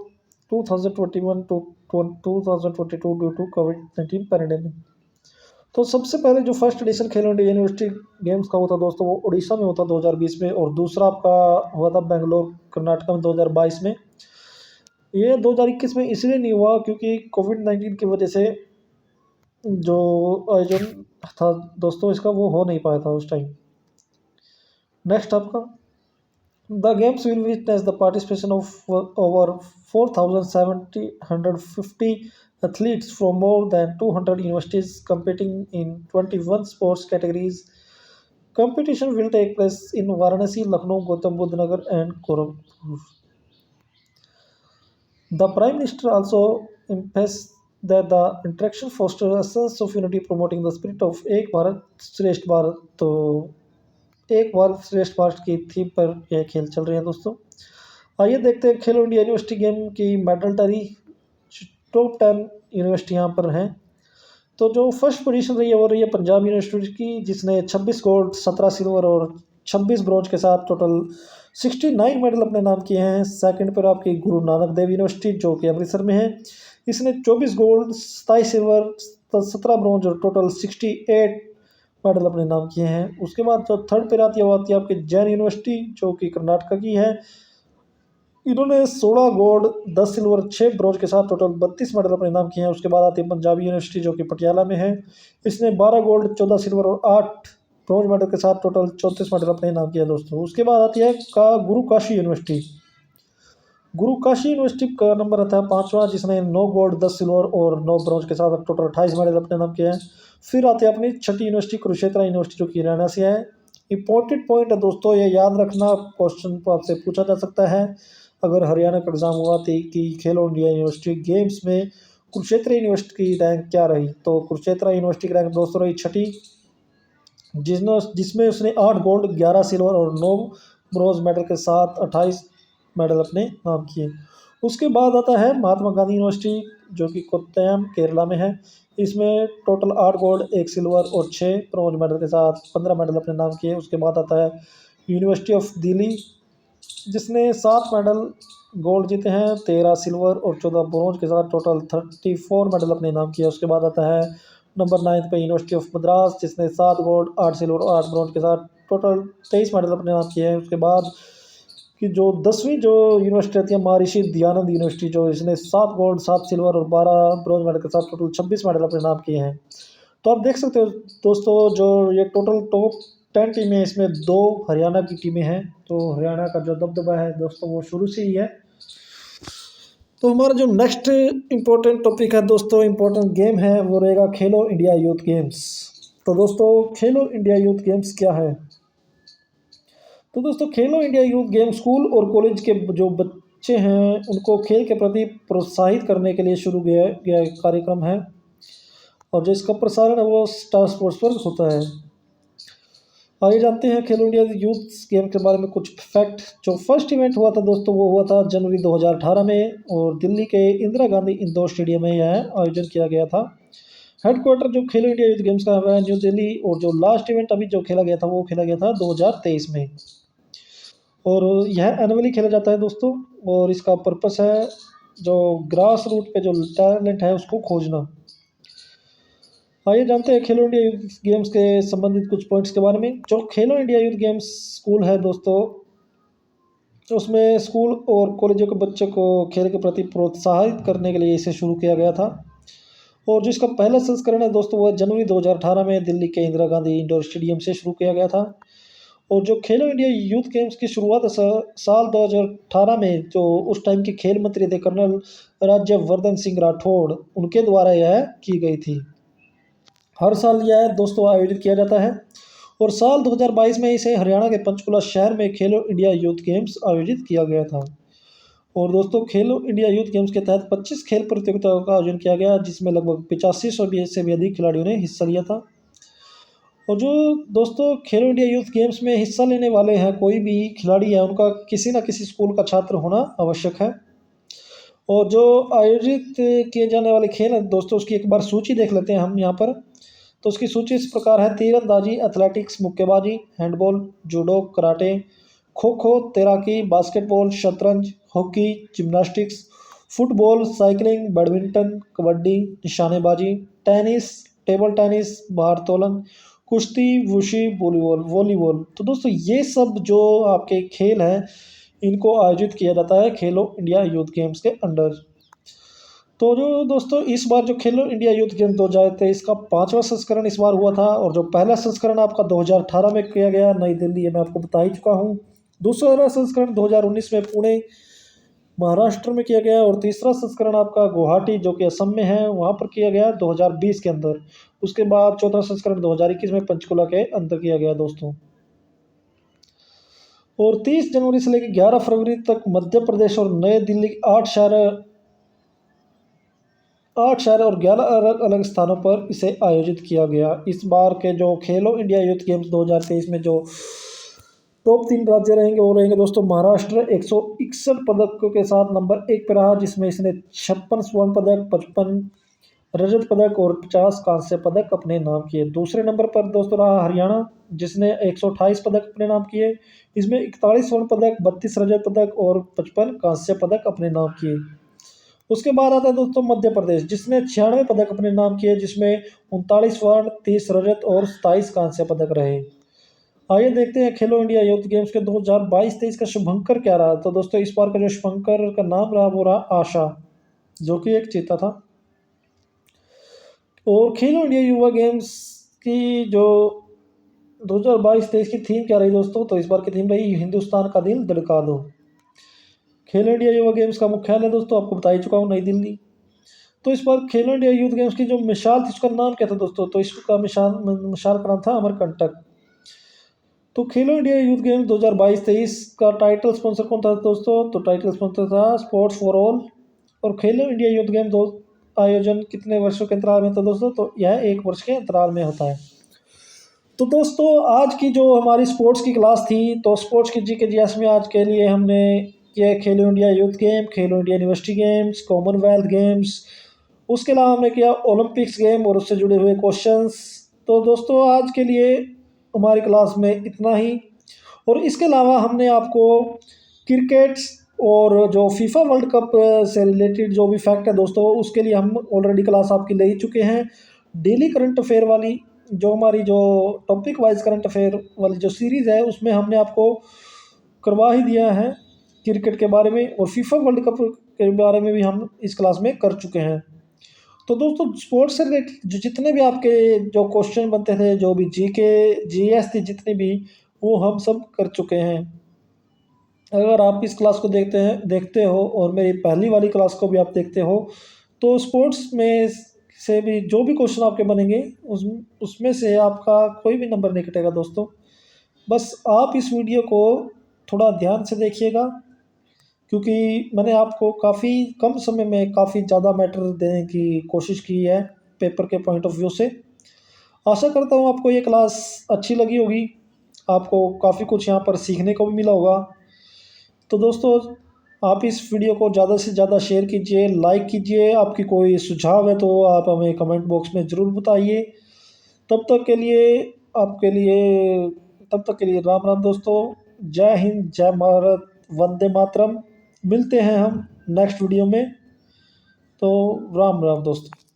2021 to 2022 due to COVID-19 pandemic. तो सबसे पहले जो फर्स्ट एडिशन खेलो India University games का होता दोस्तों वो उड़ीसा में होता 2020 में, और दूसरा आपका हुआ था बेंगलोर कर्नाटका में 2022 में। ये 2021 में इसलिए नहीं हुआ क्योंकि कोविड-19 की वजह से जो आयोजन था दोस्तों इसका वो हो नहीं पाया था उस टाइम। नेक्स्ट आपका the games will witness the participation of over 4,750 athletes from more than 200 universities competing in 21 sports categories. Competition will take place in Varanasi, Lucknow, Gautam Budh Nagar and Gorakhpur. The Prime Minister also emphasized that the interaction fosters a sense of unity, promoting the spirit of एक भारत श्रेष्ठ भारत। तो एक भारत श्रेष्ठ भारत की theme पर यह खेल चल रहे हैं दोस्तों। आइए देखते हैं खेलो इंडिया यूनिवर्सिटी गेम की मेडल टैली। टॉप 10 यूनिवर्सिटी यहाँ पर हैं। तो जो फर्स्ट पोजीशन रही है वो रही है पंजाब यूनिवर्सिटी की, जिसने 26 गोल्ड 17 सिल्वर और 26 ब्रॉन्ज के साथ टोटल 69 मेडल अपने नाम किए हैं। सेकंड पर आपकी गुरु नानक देव यूनिवर्सिटी जो कि अमृतसर में है, इसने 24 गोल्ड 27 सिल्वर 17 ब्रॉन्ज और टोटल 68 मेडल अपने नाम किए हैं। उसके बाद जो थर्ड पर आती है वो आती है आपकी जैन यूनिवर्सिटी जो कि कर्नाटका की है। इन्होंने 16 गोल्ड 10 सिल्वर 6 ब्रॉन्ज के साथ टोटल 32 मेडल अपने नाम किए हैं। उसके बाद आती है पंजाबी यूनिवर्सिटी जो कि पटियाला में है, इसने 12 गोल्ड 14 सिल्वर और 8 ब्रॉन्ज मेडल के साथ टोटल 34 मेडल अपने नाम किया दोस्तों। उसके बाद आती है गुरु काशी यूनिवर्सिटी। गुरु काशी यूनिवर्सिटी का नंबर आता है 5वां, जिसने 9 गोल्ड 10 सिल्वर और 9 ब्रॉन्ज के साथ टोटल 28 मेडल अपने नाम किए हैं। फिर आती है अपनी छठी यूनिवर्सिटी कुरुक्षेत्र यूनिवर्सिटी जो कि हरियाणा से है। इंपॉर्टेंट पॉइंट है दोस्तों, ये याद रखना, क्वेश्चन आपसे पूछा जा सकता है अगर हरियाणा का एग्जाम हुआ थी कि खेलो इंडिया यूनिवर्सिटी गेम्स में कुरुक्षेत्र यूनिवर्सिटी की रैंक क्या रही। तो कुरुक्षेत्र यूनिवर्सिटी की रैंक दोस्तों रही छठी, जिसमें उसने 8 गोल्ड 11 सिल्वर और 9 ब्रॉन्ज मेडल के साथ 28 मेडल अपने नाम किए। उसके बाद आता है महात्मा गांधी यूनिवर्सिटी जो कि कोट्टयम केरला में है, इसमें टोटल 8 गोल्ड 1 सिल्वर और 6 ब्रॉन्ज मेडल के साथ 15 मेडल अपने नाम किए। उसके बाद आता है यूनिवर्सिटी ऑफ दिल्ली, जिसने 7 मेडल गोल्ड जीते हैं, 13 सिल्वर और 14 ब्रॉन्ज के साथ टोटल 34 मेडल अपने नाम किया। उसके बाद आता है नंबर 9 पे यूनिवर्सिटी ऑफ मद्रास, जिसने 7 गोल्ड 8 सिल्वर और 8 ब्रॉन्ज के साथ टोटल 23 मेडल अपने नाम किए हैं। उसके बाद कि जो 10वीं जो यूनिवर्सिटी आती है महर्षि दयानंद यूनिवर्सिटी, जो इसने 7 गोल्ड 7 सिल्वर और 12 ब्रॉन्ज मेडल के साथ टोटल 26 मेडल अपने नाम किए हैं। तो आप देख सकते हो दोस्तों जो ये टोटल टॉप 10 टीमें हैं, इसमें 2 हरियाणा की टीमें हैं। तो हरियाणा का जो दबदबा है दोस्तों वो शुरू से ही है। तो हमारा जो नेक्स्ट इम्पोर्टेंट टॉपिक है दोस्तों, इम्पोर्टेंट गेम है, वो रहेगा खेलो इंडिया यूथ गेम्स। तो दोस्तों खेलो इंडिया यूथ गेम्स क्या है। तो दोस्तों Khelo India youth game school और कॉलेज के जो बच्चे हैं उनको खेल के प्रति प्रोत्साहित करने के लिए शुरू किया गया एक कार्यक्रम है, और जो इसका प्रसारण है वो स्टार स्पोर्ट्स पर होता है। आइए जानते हैं खेलो इंडिया यूथ गेम के बारे में कुछ फैक्ट। जो फर्स्ट इवेंट हुआ था दोस्तों वो हुआ था जनवरी 2018 में, और दिल्ली के इंदिरा गांधी इंडोर स्टेडियम में यह आयोजन किया गया था। हेडक्वार्टर जो खेलो इंडिया यूथ गेम्स का है न्यू दिल्ली, और जो लास्ट इवेंट अभी जो खेला गया था वो खेला गया था 2023 में, और यह एनुअली खेला जाता है दोस्तों। और इसका पर्पस है जो ग्रास रूट पे जो टैलेंट है उसको खोजना। आइए जानते हैं खेलो इंडिया यूथ गेम्स के संबंधित कुछ पॉइंट्स के बारे में। जो खेलो इंडिया यूथ गेम्स स्कूल है दोस्तों, उसमें स्कूल और कॉलेजों के बच्चों को खेल के प्रति प्रोत्साहित करने के लिए इसे शुरू किया गया था, और जो इसका पहला संस्करण है दोस्तों वह जनवरी 2018 में दिल्ली के इंदिरा गांधी इंडोर स्टेडियम से शुरू किया गया था। और जो खेलो इंडिया यूथ गेम्स की शुरुआत साल 2018 में जो उस टाइम के खेल मंत्री थे कर्नल राज्यवर्धन सिंह राठौड़, उनके द्वारा यह की गई थी। हर साल यह दोस्तों आयोजित किया जाता है, और साल 2022 में इसे हरियाणा के पंचकुला शहर में खेलो इंडिया यूथ गेम्स आयोजित किया गया था। और दोस्तों खेलो इंडिया यूथ गेम्स के तहत 25 खेल प्रतियोगिताओं का आयोजन किया गया, जिसमें लगभग 85 से भी अधिक खिलाड़ियों ने हिस्सा लिया था। और जो दोस्तों खेलो इंडिया यूथ गेम्स में हिस्सा लेने वाले हैं कोई भी खिलाड़ी है, उनका किसी न किसी स्कूल का छात्र होना आवश्यक है। और जो आयोजित किए जाने वाले खेल हैं दोस्तों, उसकी एक बार सूची देख लेते हैं हम यहाँ पर। तो उसकी सूची इस प्रकार है: तीरंदाजी, एथलेटिक्स, मुक्केबाजी, handball, judo, karate, kho kho, तैराकी, बास्केटबॉल, शतरंज, hockey, gymnastics, football, cycling, badminton, kabaddi, निशानेबाजी, टेनिस, टेबल टेनिस, भारोत्तोलन, कुश्ती, वुशी, वॉलीबॉल। तो दोस्तों ये सब जो आपके खेल हैं, इनको आयोजित किया जाता है खेलो इंडिया यूथ गेम्स के अंडर। तो जो दोस्तों इस बार जो खेलो इंडिया यूथ गेम 2023 का 5वां संस्करण इस बार हुआ था, और जो पहला संस्करण आपका 2018 में किया गया नई दिल्ली, ये मैं आपको बता ही चुका हूँ। दूसरा संस्करण 2019 में पुणे महाराष्ट्र में किया गया, और तीसरा संस्करण आपका गुवाहाटी जो कि असम में है वहाँ पर किया गया 2020 के अंदर। उसके बाद चौथा संस्करण 2021 में पंचकुला के अंदर किया गया दोस्तों। और 30 जनवरी से लेकर 11 फरवरी तक मध्य प्रदेश और नई दिल्ली 8 शहर और 11 अलग अलग स्थानों पर इसे आयोजित किया गया। इस बार के जो खेलो इंडिया यूथ गेम्स 2023 में जो टॉप 3 राज्य रहेंगे वो रहेंगे दोस्तों महाराष्ट्र 161 पदकों के साथ नंबर 1 पर रहा, जिसमें इसने 56 स्वर्ण पदक, 55 रजत पदक और 50 कांस्य पदक अपने नाम किए। दूसरे नंबर पर दोस्तों रहा हरियाणा, जिसने 128 पदक अपने नाम किए। इसमें 41 स्वर्ण पदक, 32 रजत पदक और 55 कांस्य पदक अपने नाम किए। उसके बाद आता है दोस्तों मध्य प्रदेश, जिसने 96 पदक अपने नाम किए, जिसमें 39 स्वर्ण, 30 रजत और 27 कांस्य पदक रहे। आइए देखते हैं खेलो इंडिया यूथ गेम्स के 2022-23 का शुभंकर क्या रहा। तो दोस्तों इस बार का जो शुभंकर का नाम रहा वो रहा आशा, जो कि एक चीता था। और खेलो इंडिया युवा गेम्स की जो 2022-23 की थीम क्या रही दोस्तों, तो इस बार की थीम रही हिंदुस्तान का दिल धड़का दो। खेलो इंडिया युवा गेम्स का मुख्यालय दोस्तों आपको बता ही चुका हूँ, नई दिल्ली। तो इस बार खेलो इंडिया यूथ गेम्स की जो मिसाल थी उसका नाम क्या था दोस्तों, तो इसका मिसाल का नाम था अमरकंटक। तो खेलो इंडिया यूथ गेम्स 2022-23 का टाइटल स्पॉन्सर कौन था दोस्तों, तो टाइटल स्पॉन्सर था स्पोर्ट्स फॉर ऑल। और खेलो इंडिया यूथ गेम दो आयोजन कितने वर्षों के अंतराल में था दोस्तों, तो यह 1 वर्ष के अंतराल में होता है। तो दोस्तों आज की जो हमारी स्पोर्ट्स की क्लास थी, तो स्पोर्ट्स की जीके में आज के लिए हमने किया खेलो इंडिया यूथ गेम, खेलो India University games, Commonwealth games, उसके अलावा हमने किया ओलंपिक्स गेम और उससे जुड़े हुए क्वेश्चंस। तो दोस्तों आज के लिए हमारी क्लास में इतना ही। और इसके अलावा हमने आपको क्रिकेट और जो फीफा वर्ल्ड कप से रिलेटेड जो भी फैक्ट है दोस्तों, उसके लिए हम ऑलरेडी क्लास आपकी ले ही चुके हैं। डेली करंट अफेयर वाली जो हमारी जो टॉपिक वाइज करंट अफेयर वाली जो सीरीज़ है, उसमें हमने आपको करवा ही दिया है क्रिकेट के बारे में, और फीफा वर्ल्ड कप के बारे में भी हम इस क्लास में कर चुके हैं। तो दोस्तों स्पोर्ट्स से रिलेटेड जो जितने भी आपके जो क्वेश्चन बनते थे, जो भी जीके जीएस थी जितनी भी, वो हम सब कर चुके हैं। अगर आप इस क्लास को देखते हो और मेरी पहली वाली क्लास को भी आप देखते हो, तो स्पोर्ट्स में से भी जो भी क्वेश्चन आपके बनेंगे उसमें से आपका कोई भी नंबर नहीं कटेगा दोस्तों। बस आप इस वीडियो को थोड़ा ध्यान से देखिएगा, क्योंकि मैंने आपको काफ़ी कम समय में काफ़ी ज़्यादा मैटर देने की कोशिश की है पेपर के पॉइंट ऑफ व्यू से। आशा करता हूँ आपको ये क्लास अच्छी लगी होगी, आपको काफ़ी कुछ यहाँ पर सीखने को भी मिला होगा। तो दोस्तों आप इस वीडियो को ज़्यादा से ज़्यादा शेयर कीजिए, लाइक कीजिए। आपकी कोई सुझाव है तो आप हमें कमेंट बॉक्स में ज़रूर बताइए। तब तक के लिए आपके लिए तब तक के लिए राम राम दोस्तों। जय हिंद, जय भारत, वंदे मातरम। मिलते हैं हम नेक्स्ट वीडियो में। तो राम राम दोस्तों।